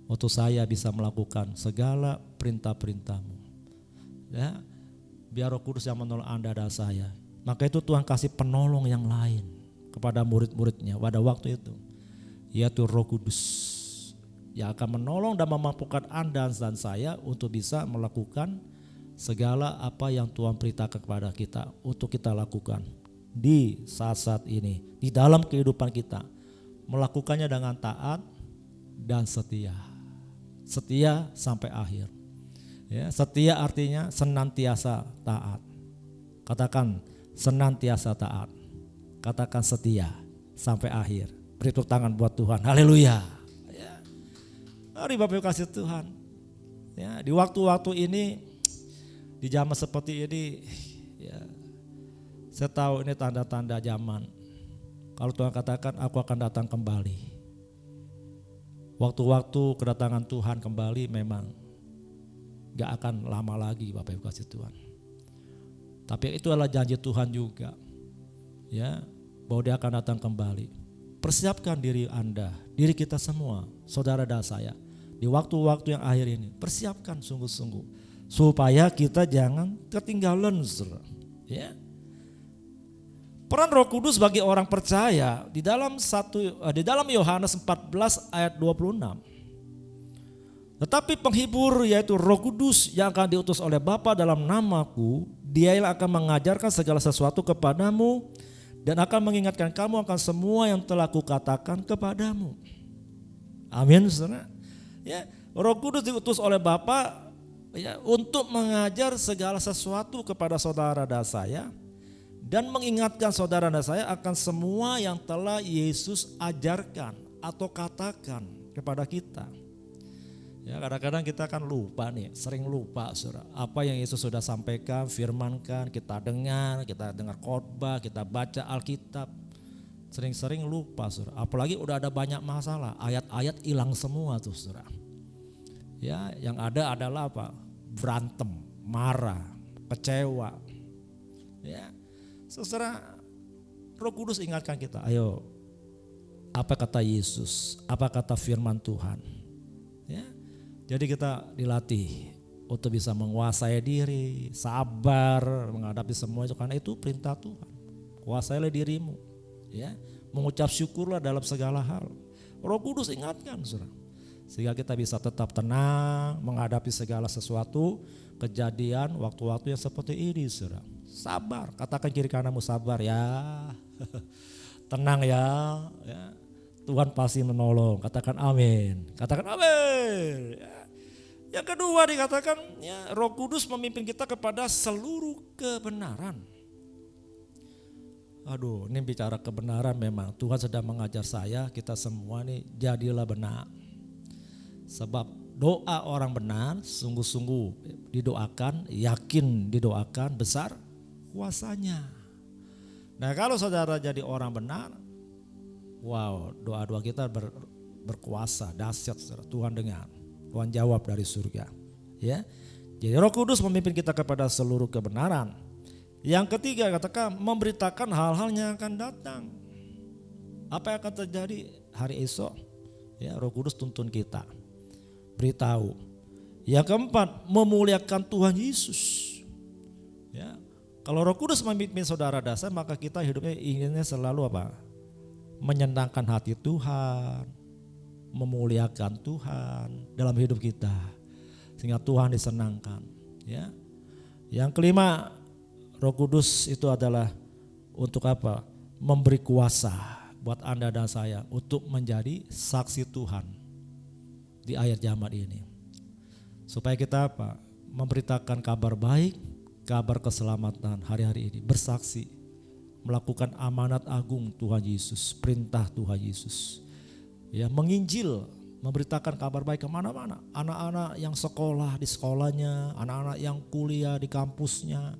untuk saya bisa melakukan segala perintah-perintah-Mu. Ya, biar Roh Kudus yang menolong Anda dan saya. Maka itu Tuhan kasih penolong yang lain kepada murid-muridnya pada waktu itu, yaitu Roh Kudus yang akan menolong dan memampukan Anda dan saya untuk bisa melakukan segala apa yang Tuhan perintahkan kepada kita untuk kita lakukan di saat-saat ini, di dalam kehidupan kita, melakukannya dengan taat dan setia. Setia sampai akhir. Ya, setia artinya senantiasa taat. Katakan senantiasa taat. Katakan setia sampai akhir. Beri tepuk tangan buat Tuhan. Haleluya. Ya. Mari Bapak Ibu kasih Tuhan. Ya, di waktu-waktu ini, di zaman seperti ini, ya, saya tahu ini tanda-tanda zaman. Kalau Tuhan katakan aku akan datang kembali. Waktu-waktu kedatangan Tuhan kembali memang gak akan lama lagi Bapak Ibu kasih Tuhan. Tapi itu adalah janji Tuhan juga. Ya, bahwa dia akan datang kembali. Persiapkan diri Anda, diri kita semua, saudara dan saya. Di waktu-waktu yang akhir ini, persiapkan sungguh-sungguh. Supaya kita jangan ketinggalan. Ya. Peran Roh Kudus bagi orang percaya di dalam Yohanes 14 ayat 26. Tetapi penghibur yaitu Roh Kudus yang akan diutus oleh Bapa dalam namaku, Dia yang akan mengajarkan segala sesuatu kepadamu dan akan mengingatkan kamu akan semua yang telah kukatakan kepadamu. Amin, saudara. Ya, Roh Kudus diutus oleh Bapa ya, untuk mengajar segala sesuatu kepada saudara dan saya. Dan mengingatkan saudara dan saya akan semua yang telah Yesus ajarkan atau katakan kepada kita. Ya, kadang-kadang kita kan lupa nih, sering lupa saudara. Apa yang Yesus sudah sampaikan, firmankan, kita dengar khotbah, kita baca Alkitab. Sering-sering lupa saudara. Apalagi udah ada banyak masalah, ayat-ayat hilang semua tuh saudara. Ya, yang ada adalah apa? Berantem, marah, kecewa. Ya. Saudara, Roh Kudus ingatkan kita, ayo, apa kata Yesus, apa kata firman Tuhan. Ya, jadi kita dilatih untuk bisa menguasai diri, sabar menghadapi semua itu karena itu perintah Tuhan. Kuasailah dirimu, ya, mengucap syukurlah dalam segala hal. Roh Kudus ingatkan, saudara, sehingga kita bisa tetap tenang menghadapi segala sesuatu kejadian waktu-waktu yang seperti ini, saudara. Sabar, katakan kiri kananmu sabar ya. Tenang ya. Tuhan pasti menolong. Katakan amin. Katakan amin. Ya. Yang kedua dikatakan ya, Roh Kudus memimpin kita kepada seluruh kebenaran. Aduh, ini bicara kebenaran memang Tuhan sedang mengajar saya, kita semua nih jadilah benar. Sebab doa orang benar sungguh-sungguh didoakan, yakin didoakan, besar kuasanya. Nah, kalau saudara jadi orang benar, wow, doa-doa kita berkuasa, dahsyat saudara. Tuhan dengar, Tuhan jawab dari surga. Ya, jadi Roh Kudus memimpin kita kepada seluruh kebenaran. Yang ketiga katakan memberitakan hal-hal yang akan datang. Apa yang akan terjadi hari esok? Ya, Roh Kudus tuntun kita, beritahu. Yang keempat memuliakan Tuhan Yesus. Ya. Kalau Roh Kudus memimpin saudara dan saya, maka kita hidupnya inginnya selalu apa? Menyenangkan hati Tuhan, memuliakan Tuhan dalam hidup kita, sehingga Tuhan disenangkan. Ya. Yang kelima, Roh Kudus itu adalah untuk apa? Memberi kuasa buat Anda dan saya untuk menjadi saksi Tuhan di akhir zaman ini. Supaya kita apa? Memberitakan kabar baik, kabar keselamatan hari-hari ini, bersaksi, melakukan amanat agung Tuhan Yesus, perintah Tuhan Yesus. Ya, menginjil, memberitakan kabar baik kemana-mana. Anak-anak yang sekolah di sekolahnya, anak-anak yang kuliah di kampusnya,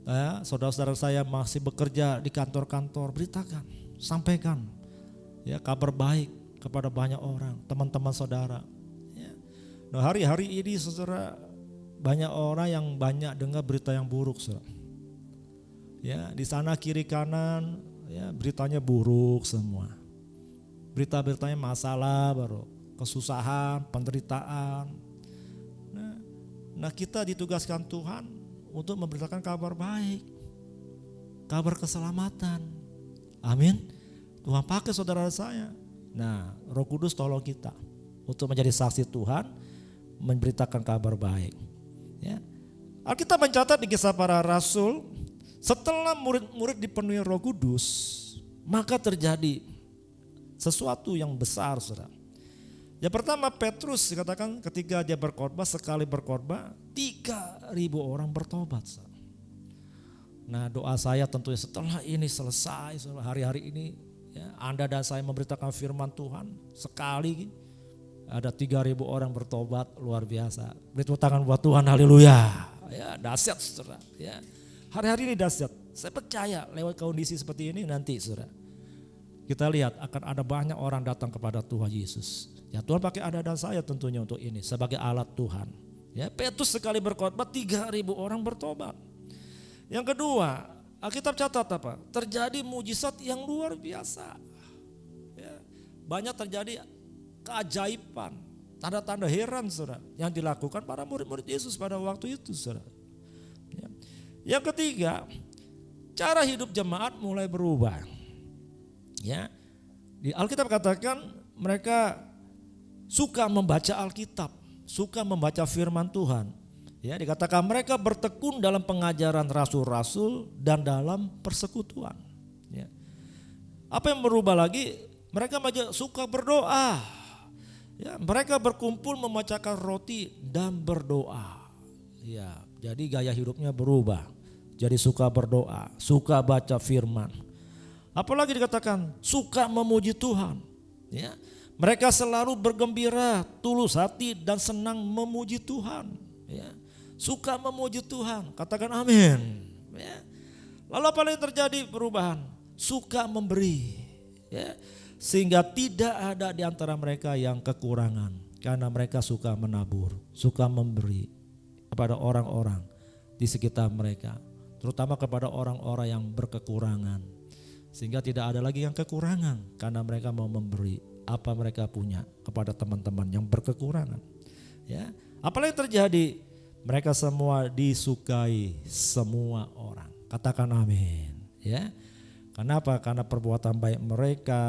ya, saudara-saudara saya masih bekerja di kantor-kantor, beritakan, sampaikan ya kabar baik kepada banyak orang, teman-teman saudara. Ya. Nah, hari-hari ini saudara, banyak orang yang banyak dengar berita yang buruk, saudara. Ya, di sana kiri kanan ya beritanya buruk semua. Berita-beritanya masalah baru, kesusahan, penderitaan. Nah, kita ditugaskan Tuhan untuk memberitakan kabar baik, kabar keselamatan. Amin. Tuhan pakai saudara saya. Nah, Roh Kudus tolong kita untuk menjadi saksi Tuhan, memberitakan kabar baik. Ya. Alkitab mencatat di Kisah Para Rasul, setelah murid-murid dipenuhi Roh Kudus, maka terjadi sesuatu yang besar, saudara. Yang pertama, Petrus dikatakan ketika dia berkhotbah, sekali berkhotbah 3.000 orang bertobat, saudara. Nah, doa saya tentunya setelah ini selesai, saudara, hari-hari ini ya, Anda dan saya memberitakan firman Tuhan, sekali ada 3.000 orang bertobat, luar biasa. Beri tepuk tangan buat Tuhan, haleluya. Ya, dahsyat, saudara. Ya, hari-hari ini dahsyat. Saya percaya lewat kondisi seperti ini nanti, saudara, kita lihat akan ada banyak orang datang kepada Tuhan Yesus. Ya, Tuhan pakai Anda dan saya tentunya untuk ini sebagai alat Tuhan. Ya, Petrus sekali berkhotbah 3.000 orang bertobat. Yang kedua, Alkitab catat apa? Terjadi mujizat yang luar biasa. Ya, banyak terjadi keajaiban, tanda-tanda heran, saudara, yang dilakukan para murid-murid Yesus pada waktu itu, saudara. Ya. Yang ketiga, cara hidup jemaat mulai berubah. Ya, di Alkitab katakan mereka suka membaca Alkitab, suka membaca firman Tuhan. Ya, dikatakan mereka bertekun dalam pengajaran rasul-rasul dan dalam persekutuan. Ya. Apa yang berubah lagi? Mereka suka berdoa. Ya, mereka berkumpul memecahkan roti dan berdoa. Ya, jadi gaya hidupnya berubah. Jadi suka berdoa, suka baca firman. Apalagi dikatakan suka memuji Tuhan. Ya, mereka selalu bergembira, tulus hati dan senang memuji Tuhan. Ya, suka memuji Tuhan, katakan amin. Ya. Lalu apa yang terjadi perubahan? Suka memberi. Ya. Sehingga tidak ada di antara mereka yang kekurangan. Karena mereka suka menabur, suka memberi kepada orang-orang di sekitar mereka. Terutama kepada orang-orang yang berkekurangan. Sehingga tidak ada lagi yang kekurangan. Karena mereka mau memberi apa mereka punya kepada teman-teman yang berkekurangan. Ya. Apa yang terjadi? Mereka semua disukai semua orang. Katakan amin. Ya. Kenapa? Karena perbuatan baik mereka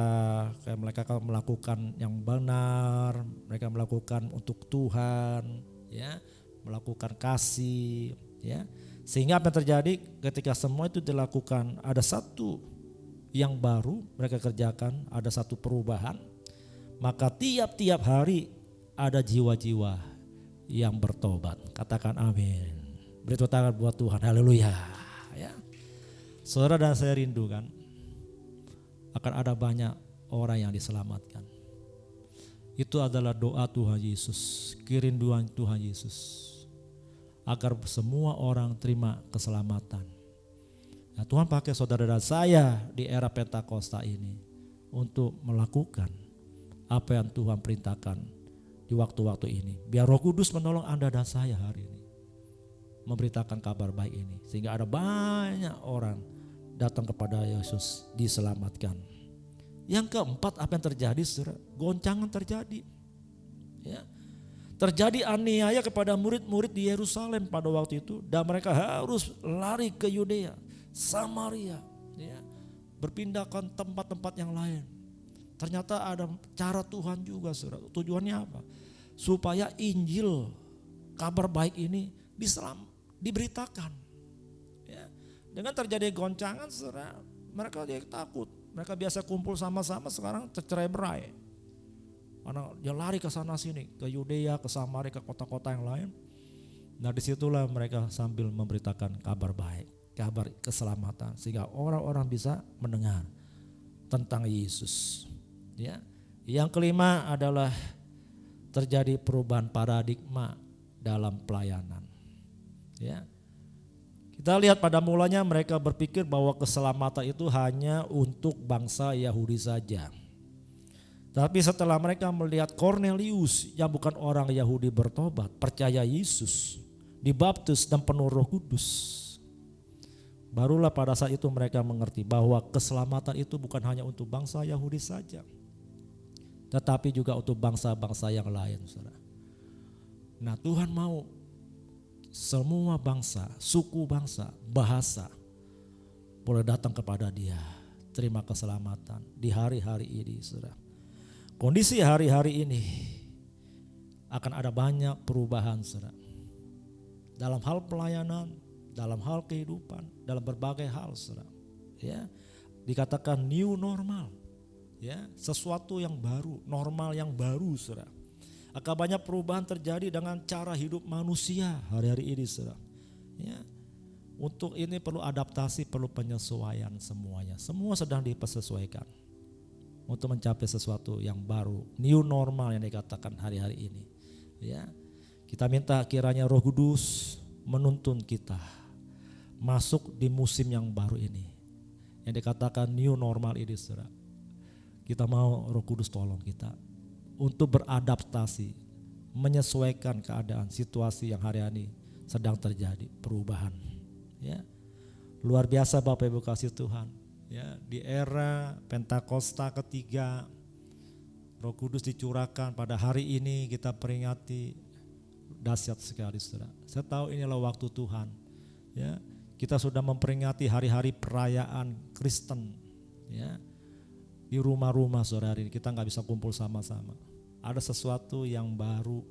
melakukan yang benar, mereka melakukan untuk Tuhan, ya, melakukan kasih, ya. Sehingga apa yang terjadi ketika semua itu dilakukan, ada satu yang baru mereka kerjakan, ada satu perubahan, maka tiap-tiap hari ada jiwa-jiwa yang bertobat. Katakan amin. Beri tepuk tangan buat Tuhan, haleluya. Ya. Saudara dan saya rindu kan, akan ada banyak orang yang diselamatkan. Itu adalah doa Tuhan Yesus, kerinduan Tuhan Yesus, agar semua orang terima keselamatan. Nah, Tuhan pakai saudara dan saya di era Pentakosta ini untuk melakukan apa yang Tuhan perintahkan di waktu-waktu ini. Biar Roh Kudus menolong Anda dan saya hari ini memberitakan kabar baik ini, sehingga ada banyak orang datang kepada Yesus diselamatkan. Yang keempat, apa yang terjadi, saudara? Goncangan terjadi. Ya. Terjadi aniaya kepada murid-murid di Yerusalem pada waktu itu, dan mereka harus lari ke Yudea, Samaria, ya, berpindah ke tempat-tempat yang lain. Ternyata ada cara Tuhan juga, saudara. Tujuannya apa? Supaya Injil, kabar baik ini diberitakan. Ya. Dengan terjadi goncangan, saudara, mereka jadi takut. Mereka biasa kumpul sama-sama, sekarang tercerai-berai. Karena dia lari ke sana sini, ke Yudea, ke Samaria, ke kota-kota yang lain. Nah, disitulah mereka sambil memberitakan kabar baik, kabar keselamatan, sehingga orang-orang bisa mendengar tentang Yesus. Ya. Yang kelima adalah terjadi perubahan paradigma dalam pelayanan. Ya. Kita lihat pada mulanya mereka berpikir bahwa keselamatan itu hanya untuk bangsa Yahudi saja. Tapi setelah mereka melihat Kornelius yang bukan orang Yahudi bertobat, percaya Yesus, dibaptis dan penuh Roh Kudus, barulah pada saat itu mereka mengerti bahwa keselamatan itu bukan hanya untuk bangsa Yahudi saja, tetapi juga untuk bangsa-bangsa yang lain, saudara. Nah, Tuhan mau semua bangsa, suku bangsa, bahasa boleh datang kepada Dia, terima keselamatan di hari-hari ini, saudara. Kondisi hari-hari ini akan ada banyak perubahan, saudara. dalam hal pelayanan, dalam hal kehidupan, dalam berbagai hal, saudara. Ya, dikatakan new normal, ya, sesuatu yang baru, normal yang baru, saudara. Akan banyak perubahan terjadi dengan cara hidup manusia hari-hari ini, saudara. Ya, untuk ini perlu adaptasi, perlu penyesuaian semuanya. Semua sedang dipersesuaikan untuk mencapai sesuatu yang baru, new normal yang dikatakan hari-hari ini. Ya, kita minta kiranya Roh Kudus menuntun kita masuk di musim yang baru ini, yang dikatakan new normal ini, saudara. Kita mau Roh Kudus tolong kita untuk beradaptasi, menyesuaikan keadaan situasi yang hari ini sedang terjadi perubahan. Ya, luar biasa Bapak Ibu kasih Tuhan. Ya, di era Pentakosta ketiga, Roh Kudus dicurahkan pada hari ini, kita peringati dahsyat sekali, saudara. Saya tahu inilah waktu Tuhan. Ya, kita sudah memperingati hari-hari perayaan Kristen. Ya, di rumah-rumah, saudara, ini kita nggak bisa kumpul sama-sama. Ada sesuatu yang baru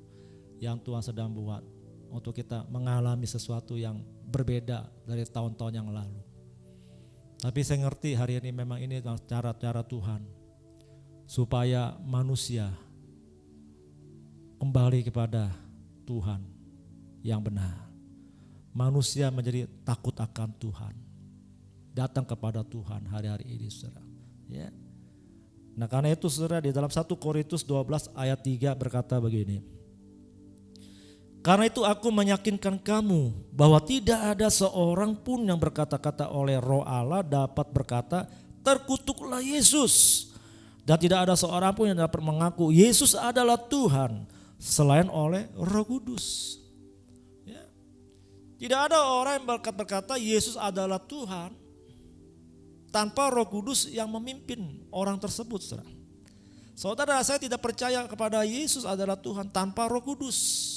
yang Tuhan sedang buat untuk kita mengalami sesuatu yang berbeda dari tahun-tahun yang lalu. Tapi saya ngerti hari ini memang ini cara-cara Tuhan supaya manusia kembali kepada Tuhan yang benar. Manusia menjadi takut akan Tuhan, datang kepada Tuhan hari-hari ini, saudara. Ya. Nah, karena itu, saudara, di dalam 1 Korintus 12 ayat 3 berkata begini. Karena itu aku meyakinkan kamu bahwa tidak ada seorang pun yang berkata-kata oleh Roh Allah dapat berkata, terkutuklah Yesus. Dan tidak ada seorang pun yang dapat mengaku Yesus adalah Tuhan selain oleh Roh Kudus. Ya. Tidak ada orang yang berkata Yesus adalah Tuhan tanpa Roh Kudus yang memimpin orang tersebut, saudara. Saudara, saya tidak percaya kepada Yesus adalah Tuhan tanpa Roh Kudus.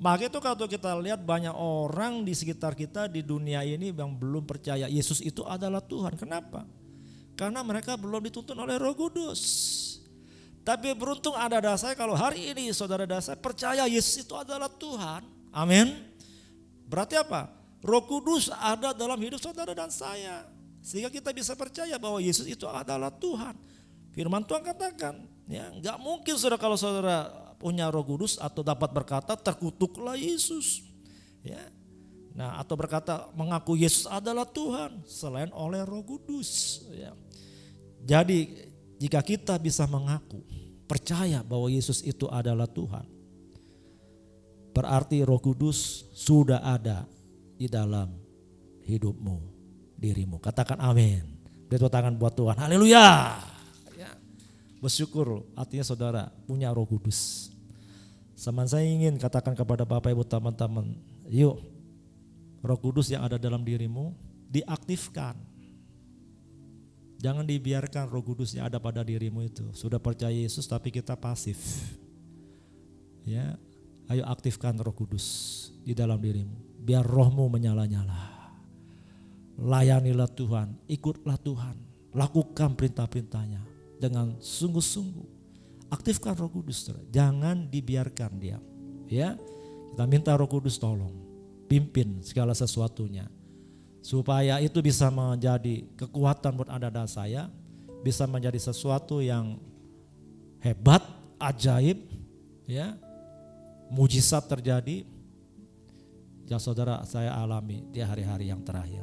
Maka itu kalau kita lihat banyak orang di sekitar kita di dunia ini yang belum percaya Yesus itu adalah Tuhan. Kenapa? Karena mereka belum dituntun oleh Roh Kudus. Tapi beruntung ada saya kalau hari ini saudara saya percaya Yesus itu adalah Tuhan. Amin. Berarti apa? Roh Kudus ada dalam hidup saudara dan saya. Sehingga kita bisa percaya bahwa Yesus itu adalah Tuhan. Firman Tuhan katakan, ya, enggak mungkin saudara kalau saudara punya Roh Kudus atau dapat berkata terkutuklah Yesus. Ya. Nah, atau berkata mengaku Yesus adalah Tuhan selain oleh Roh Kudus. Ya. Jadi jika kita bisa mengaku, percaya bahwa Yesus itu adalah Tuhan, berarti Roh Kudus sudah ada di dalam hidupmu, dirimu. Katakan amin. Beri tepuk tangan buat Tuhan. Haleluya. Ya. Bersyukur artinya saudara punya Roh Kudus. Sama saya ingin katakan kepada Bapak Ibu teman-teman, yuk Roh Kudus yang ada dalam dirimu diaktifkan. Jangan dibiarkan Roh Kudus yang ada pada dirimu itu. Sudah percaya Yesus tapi kita pasif. Ya, ayo aktifkan Roh Kudus di dalam dirimu. Biar rohmu menyala-nyala. Layanilah Tuhan, ikutlah Tuhan. Lakukan perintah-perintahnya dengan sungguh-sungguh. Aktifkan Roh Kudus, jangan dibiarkan dia. Ya, kita minta Roh Kudus tolong pimpin segala sesuatunya, supaya itu bisa menjadi kekuatan buat Anda dan saya, bisa menjadi sesuatu yang hebat, ajaib, ya, mujizat terjadi. Ya saudara, saya alami di hari-hari yang terakhir.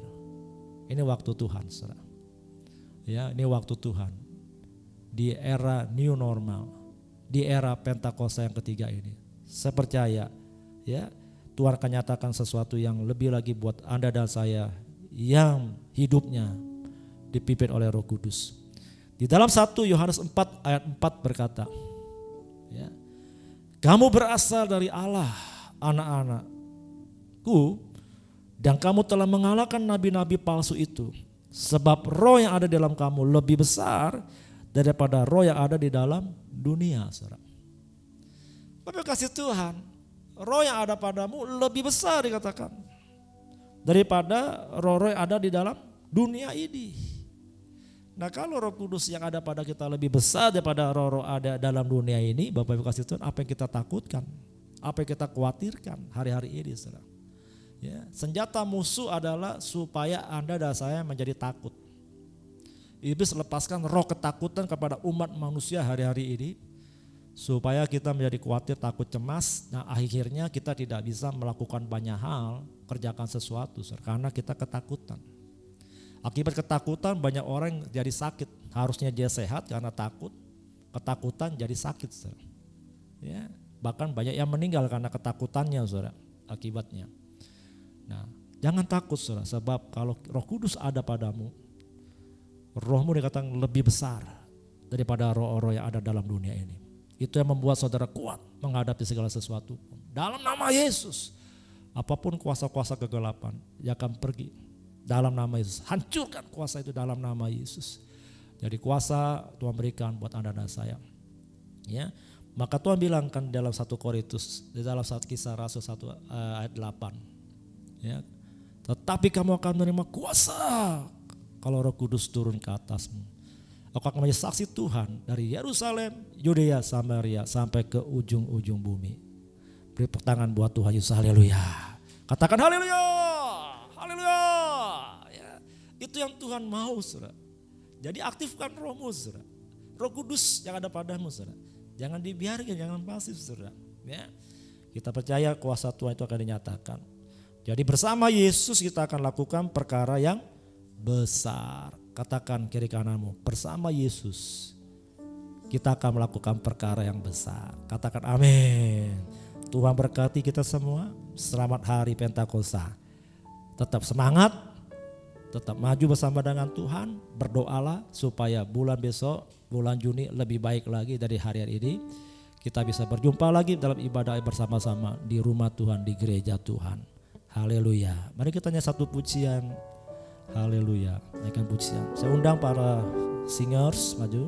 Ini waktu Tuhan, saudara. Ya, ini waktu Tuhan. Di era new normal, di era Pentakosta yang ketiga ini, saya percaya, ya, Tuhan akan nyatakan sesuatu yang lebih lagi buat Anda dan saya yang hidupnya dipimpin oleh Roh Kudus. Di dalam 1 Yohanes 4 ayat 4 berkata, ya, kamu berasal dari Allah, anak-anakku, dan kamu telah mengalahkan nabi-nabi palsu itu, sebab roh yang ada dalam kamu lebih besar daripada roh yang ada di dalam dunia, saudara. Bapak kasih Tuhan, roh yang ada padamu lebih besar dikatakan daripada roh-roh yang ada di dalam dunia ini. Nah, kalau Roh Kudus yang ada pada kita lebih besar daripada roh-roh ada dalam dunia ini, Bapak Ibu kasih Tuhan, apa yang kita takutkan? Apa yang kita khawatirkan hari-hari ini, saudara? Ya, senjata musuh adalah supaya Anda dan saya menjadi takut. Iblis lepaskan roh ketakutan kepada umat manusia hari-hari ini supaya kita menjadi khawatir, takut, cemas. Nah, akhirnya kita tidak bisa melakukan banyak hal, kerjakan sesuatu karena kita ketakutan. Akibat ketakutan banyak orang jadi sakit. Harusnya dia sehat karena takut, ketakutan jadi sakit. Ya, bahkan banyak yang meninggal karena ketakutannya, saudara, akibatnya. Nah, jangan takut, saudara, sebab kalau Roh Kudus ada padamu, rohmu dikatakan lebih besar daripada roh-roh yang ada dalam dunia ini. Itu yang membuat saudara kuat menghadapi segala sesuatu. Dalam nama Yesus, apapun kuasa-kuasa kegelapan yang akan pergi dalam nama Yesus. Hancurkan kuasa itu dalam nama Yesus. Jadi kuasa Tuhan berikan buat Anda dan saya. Ya, maka Tuhan bilang kan dalam 1 Korintus, di dalam Kisah Rasul 1 ayat 8. Ya, tetapi kamu akan menerima kuasa kalau Roh Kudus turun ke atasmu. Aku akan menjadi saksi Tuhan dari Yerusalem, Yudea, Samaria sampai ke ujung-ujung bumi. Beri tepuk tangan buat Tuhan Yesus, haleluya. Katakan haleluya, haleluya. Ya, itu yang Tuhan mau, saudara. Jadi aktifkan rohmu, saudara. Roh Kudus yang ada padamu, saudara. Jangan dibiarkan, jangan pasif, saudara. Ya, kita percaya kuasa Tuhan itu akan dinyatakan. Jadi bersama Yesus kita akan lakukan perkara yang besar. Katakan kiri kananmu, bersama Yesus kita akan melakukan perkara yang besar. Katakan amin. Tuhan berkati kita semua. Selamat hari Pentakosta. Tetap semangat, tetap maju bersama dengan Tuhan. Berdoalah supaya bulan besok, bulan Juni lebih baik lagi dari hari ini. Kita bisa berjumpa lagi dalam ibadah bersama-sama di rumah Tuhan, di gereja Tuhan. Haleluya. Mari kita nyanyi satu pujian. Haleluya, naikkan pujian. Saya undang para singers maju.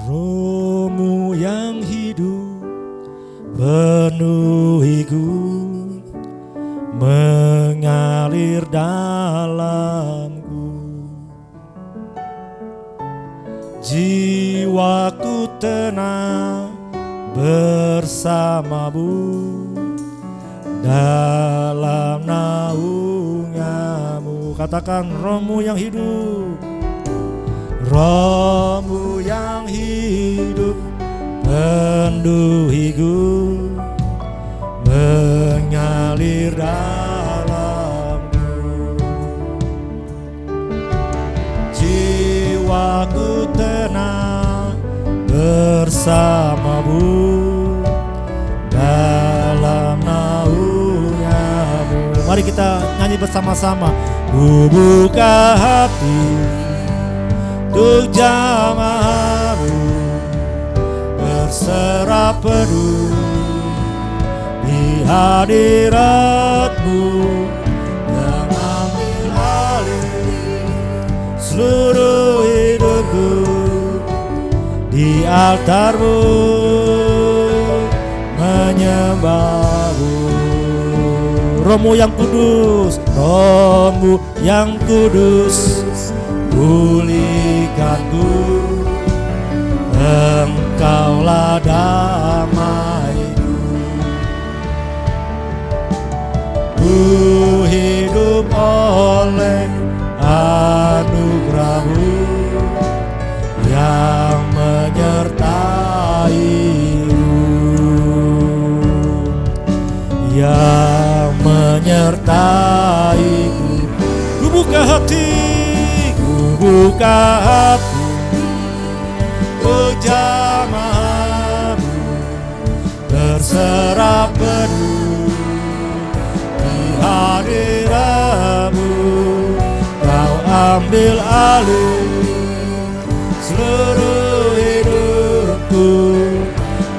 Rohmu yang hidup penuhiku, mengalir dalamku. Jiwaku tenang bersamamu dalam naunganmu. Katakan rohmu yang hidup, rohmu yang hidup penuhiku, mengalir dalamku. Jiwaku tenang bersamamu dalam naunganmu. Mari kita nyanyi bersama-sama. Ku buka hati untuk jamaahmu, berserah penuh di hadiratmu, yang ambil alih seluruh hidupku di altarmu, menyembahmu. Rohmu yang kudus, rohmu yang kudus, pulihkanku, engkaulah damaiku. Ku hidup oleh anugerahmu yang menyertaiku, yang menyertaiku. Ku buka hati, ku buka hati untuk jamaahmu, berserah penuh di hadiratmu. Kau ambil alih seluruh hidupku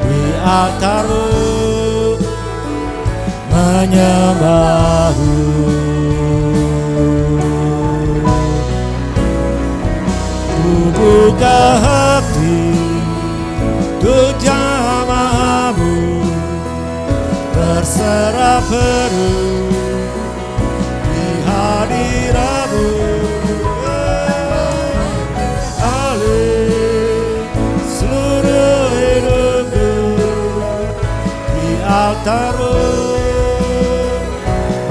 di altarmu, menyembahmu. Ku buka hati untuk jamaahmu, berserah penuh di hadiratmu. Alih seluruh hidupku di altarmu,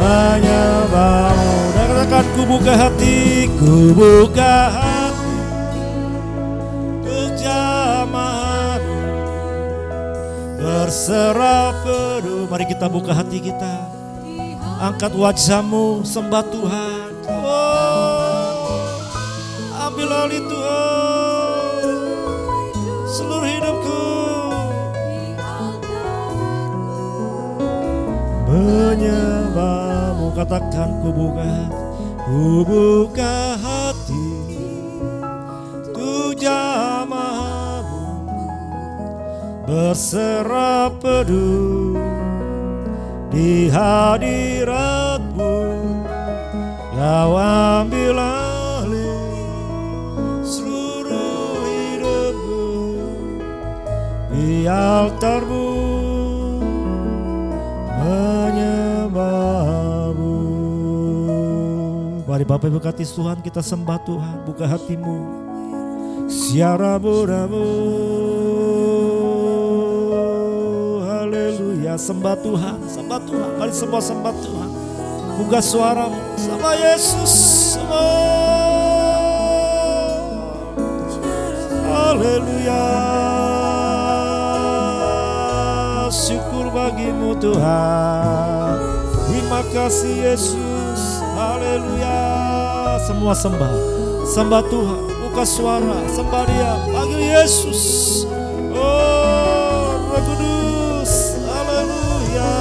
menyembahmu. Dan katakan ku buka hati, ku buka hati untuk jamaah-Mu. Berserah penuh. Mari kita buka hati kita, angkat wajah-Mu, sembah Tuhan. Oh, ambil alih Tuhan seluruh hidupku. Menyembah-Mu, katakan ku buka hati untuk jamaah-Mu. Berserah penuh di hadirat-Mu. Kau ambil alih seluruh hidupku di altar-Mu, menyembah-Mu. Mari Bapak Ibu kasih Tuhan, kita sembah Tuhan, buka hatimu. Siarabu-rabu, haleluya. Sembah Tuhan, sembah Tuhan. Mari semua sembah Tuhan. Buka suaramu, sembah Yesus, sembah. Haleluya. Syukur bagimu Tuhan. Terima kasih Yesus. Haleluya. Semua sembah, sembah Tuhan. Buka suara, sembah Dia, panggil Yesus. Oh, Roh Kudus. Haleluya.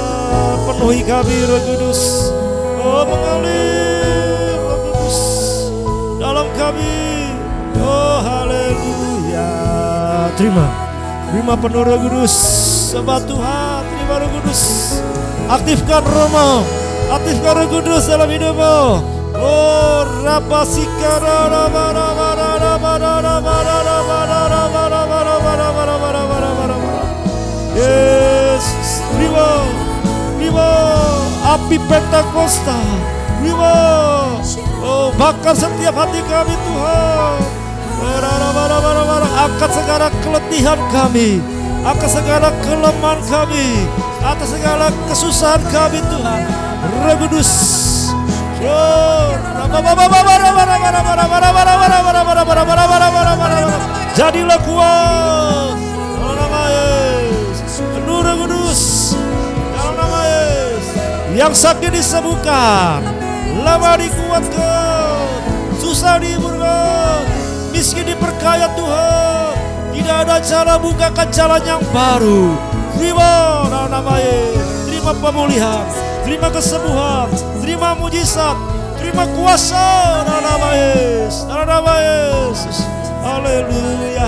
Penuhi kami Roh Kudus. Oh, mengalir Roh Kudus dalam kami. Oh, haleluya. Terima penuh Roh Kudus. Sembah Tuhan, terima Roh Kudus. Aktifkan Roh-Mu, aktifkan Roh Kudus dalam hidupmu. Oh, Yesus, terima api Pentakosta, terima. Oh, bakar setiap hati kami Tuhan. Angkat segala keletihan kami, angkat segala kelemahan kami, atas segala kesusahan kami Tuhan. Roh Kudus, jadilah kuat dalam nama Yesus. Penuh Roh Kudus dalam nama Yesus. Yang sakit disembuhkan, lemah dikuatkan, susah dihiburkan, miskin diperkaya Tuhan. Tidak ada cara, bukakan jalan yang baru. Terima dalam nama Yesus. Terima pemulihan, terima kesembuhan, terima mujizat, terima kuasa dalam nama Yesus. Dalam nama Yesus. Haleluya.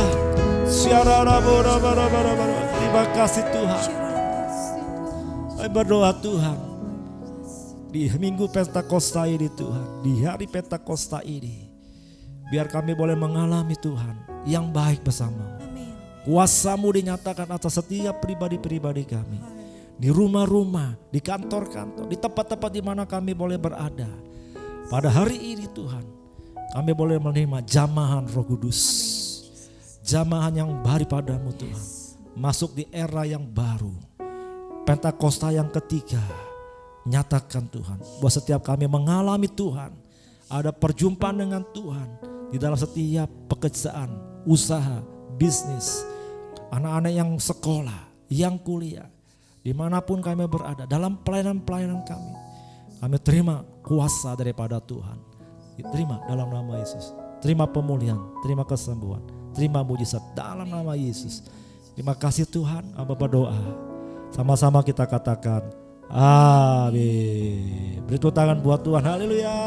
Terima kasih Tuhan. Saya berdoa Tuhan, di minggu Pentakosta ini Tuhan, di hari Pentakosta ini, biar kami boleh mengalami Tuhan yang baik bersama. Kuasa-Mu dinyatakan atas setiap pribadi-pribadi kami. Di rumah-rumah, di kantor-kantor, di tempat-tempat di mana kami boleh berada. Pada hari ini Tuhan, kami boleh menerima jamahan Roh Kudus. Jamahan yang baru padamu Tuhan. Masuk di era yang baru. Pentakosta yang ketiga. Nyatakan Tuhan, buat setiap kami mengalami Tuhan, ada perjumpaan dengan Tuhan di dalam setiap pekerjaan, usaha, bisnis, anak-anak yang sekolah, yang kuliah, dimanapun kami berada, dalam pelayanan-pelayanan kami terima kuasa daripada Tuhan. Terima dalam nama Yesus. Terima pemulihan, terima kesembuhan, terima mujizat dalam nama Yesus. Terima kasih Tuhan. Hamba berdoa, sama-sama kita katakan amin. Beri tepuk tangan buat Tuhan. Haleluya.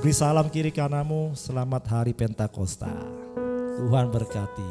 Beri salam kiri kananmu. Selamat hari Pentakosta. Tuhan berkati.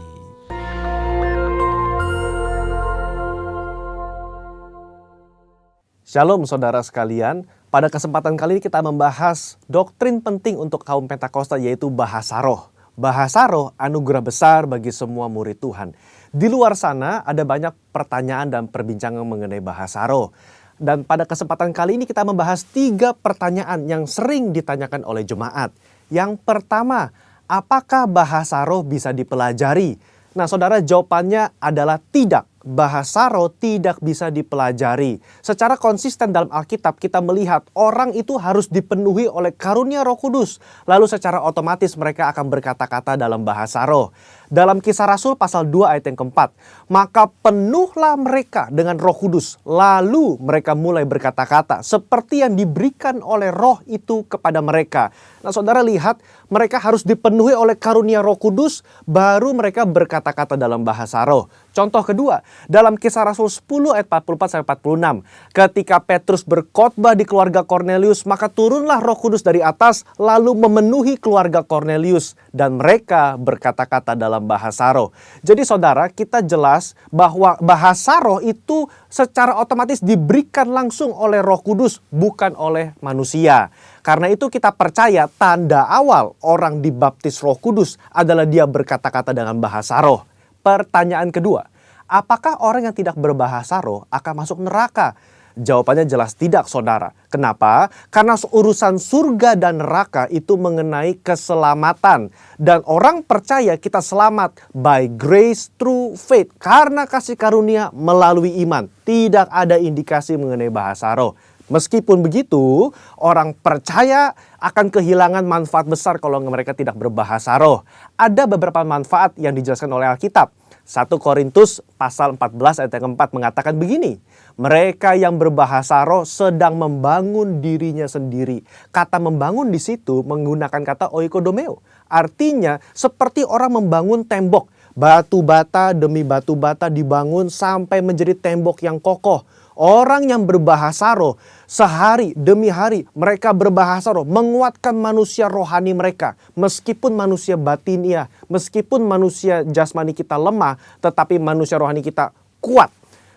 Shalom saudara sekalian. Pada kesempatan kali ini kita membahas doktrin penting untuk kaum Pentakosta, yaitu bahasa roh. Bahasa roh anugerah besar bagi semua murid Tuhan. Di luar sana ada banyak pertanyaan dan perbincangan mengenai bahasa roh. Dan pada kesempatan kali ini kita membahas 3 pertanyaan yang sering ditanyakan oleh jemaat. Yang pertama, apakah bahasa roh bisa dipelajari? Nah saudara, jawabannya adalah tidak. bahasa roh tidak bisa dipelajari. Secara konsisten dalam Alkitab kita melihat orang itu harus dipenuhi oleh karunia Roh Kudus. Lalu secara otomatis mereka akan berkata-kata dalam bahasa roh. Dalam Kisah Rasul pasal 2 ayat yang keempat, maka penuhlah mereka dengan Roh Kudus. Lalu mereka mulai berkata-kata seperti yang diberikan oleh roh itu kepada mereka. Nah, saudara lihat, mereka harus dipenuhi oleh karunia Roh Kudus, baru mereka berkata-kata dalam bahasa roh. Contoh kedua, dalam Kisah Rasul 10 ayat 44-46. Ketika Petrus berkhotbah di keluarga Kornelius, maka turunlah Roh Kudus dari atas, lalu memenuhi keluarga Kornelius. Dan mereka berkata-kata dalam bahasa roh. Jadi saudara, kita jelas bahwa bahasa roh itu secara otomatis diberikan langsung oleh Roh Kudus, bukan oleh manusia. Karena itu kita percaya tanda awal orang dibaptis Roh Kudus adalah dia berkata-kata dengan bahasa roh. Pertanyaan kedua, apakah orang yang tidak berbahasa roh akan masuk neraka? Jawabannya jelas tidak, saudara. Kenapa? Karena urusan surga dan neraka itu mengenai keselamatan. Dan orang percaya kita selamat by grace through faith. Karena kasih karunia melalui iman. Tidak ada indikasi mengenai bahasa roh. Meskipun begitu, orang percaya akan kehilangan manfaat besar kalau mereka tidak berbahasa roh. Ada beberapa manfaat yang dijelaskan oleh Alkitab. 1 Korintus pasal 14 ayat yang keempat mengatakan begini. Mereka yang berbahasa roh sedang membangun dirinya sendiri. Kata membangun di situ menggunakan kata oikodomeo. Artinya seperti orang membangun tembok. Batu bata demi batu bata dibangun sampai menjadi tembok yang kokoh. Orang yang berbahasa roh sehari demi hari mereka berbahasa roh menguatkan manusia rohani mereka. Meskipun manusia batinia, meskipun manusia jasmani kita lemah, tetapi manusia rohani kita kuat.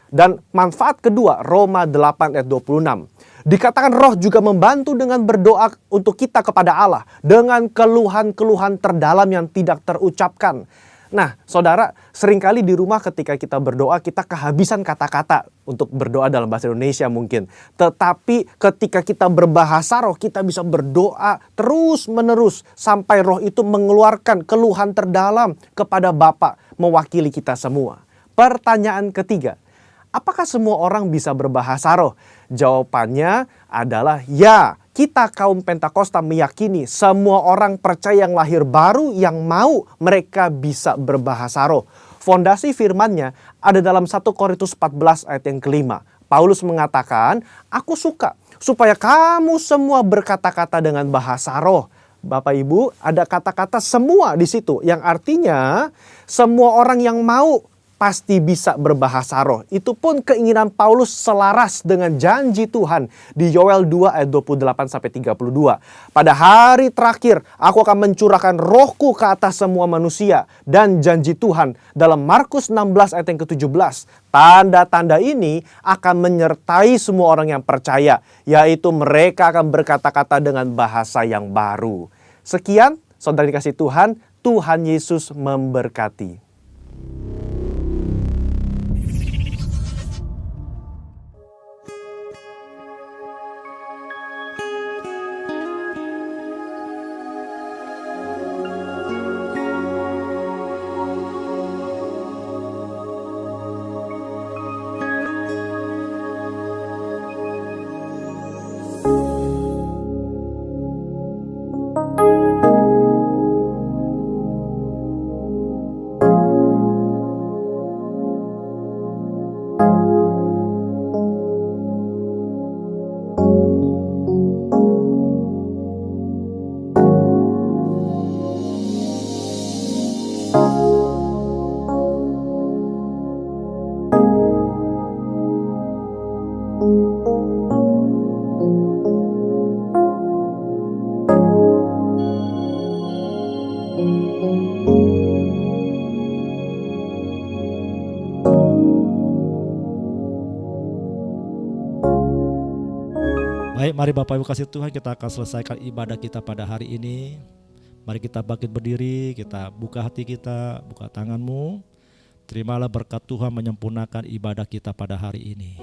Dan manfaat kedua, Roma 8 ayat 26. Dikatakan roh juga membantu dengan berdoa untuk kita kepada Allah dengan keluhan-keluhan terdalam yang tidak terucapkan. Nah, saudara, seringkali di rumah ketika kita berdoa, kita kehabisan kata-kata untuk berdoa dalam bahasa Indonesia mungkin. Tetapi ketika kita berbahasa roh, kita bisa berdoa terus-menerus sampai roh itu mengeluarkan keluhan terdalam kepada Bapa mewakili kita semua. Pertanyaan ketiga, apakah semua orang bisa berbahasa roh? Jawabannya adalah ya. Kita kaum Pentakosta meyakini semua orang percaya yang lahir baru yang mau mereka bisa berbahasa roh. Fondasi firman-Nya ada dalam 1 Korintus 14 ayat yang kelima. Paulus mengatakan, aku suka supaya kamu semua berkata-kata dengan bahasa roh. Bapak Ibu, ada kata-kata semua di situ yang artinya semua orang yang mau pasti bisa berbahasa roh. Itu pun keinginan Paulus selaras dengan janji Tuhan di Yoel 2 ayat 28-32. Pada hari terakhir aku akan mencurahkan rohku ke atas semua manusia. Dan janji Tuhan dalam Markus 16 ayat yang ke-17. Tanda-tanda ini akan menyertai semua orang yang percaya. Yaitu mereka akan berkata-kata dengan bahasa yang baru. Sekian, saudara dikasih Tuhan, Tuhan Yesus memberkati. Baik, mari Bapak Ibu kasih Tuhan, kita akan selesaikan ibadah kita pada hari ini. Mari kita bangkit berdiri, kita buka hati kita, buka tanganmu. Terimalah berkat Tuhan menyempurnakan ibadah kita pada hari ini.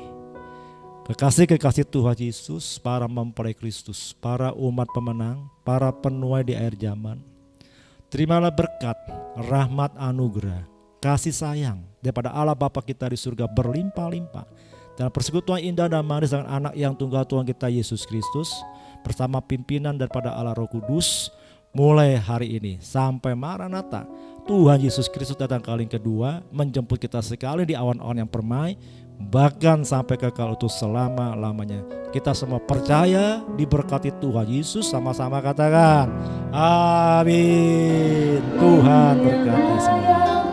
Kekasih-kekasih Tuhan Yesus, para mempelai Kristus, para umat pemenang, para penuai di akhir zaman. Terimalah berkat, rahmat, anugerah, kasih sayang daripada Allah Bapa kita di surga berlimpah-limpah, dan persekutuan indah dan manis dengan anak yang tunggal Tuhan kita Yesus Kristus bersama pimpinan daripada Allah Roh Kudus mulai hari ini sampai Maranatha Tuhan Yesus Kristus datang kali kedua menjemput kita sekali di awan-awan yang permai, bahkan sampai kekal untuk selama-lamanya. Kita semua percaya diberkati Tuhan Yesus, sama-sama katakan amin. Tuhan berkati semua.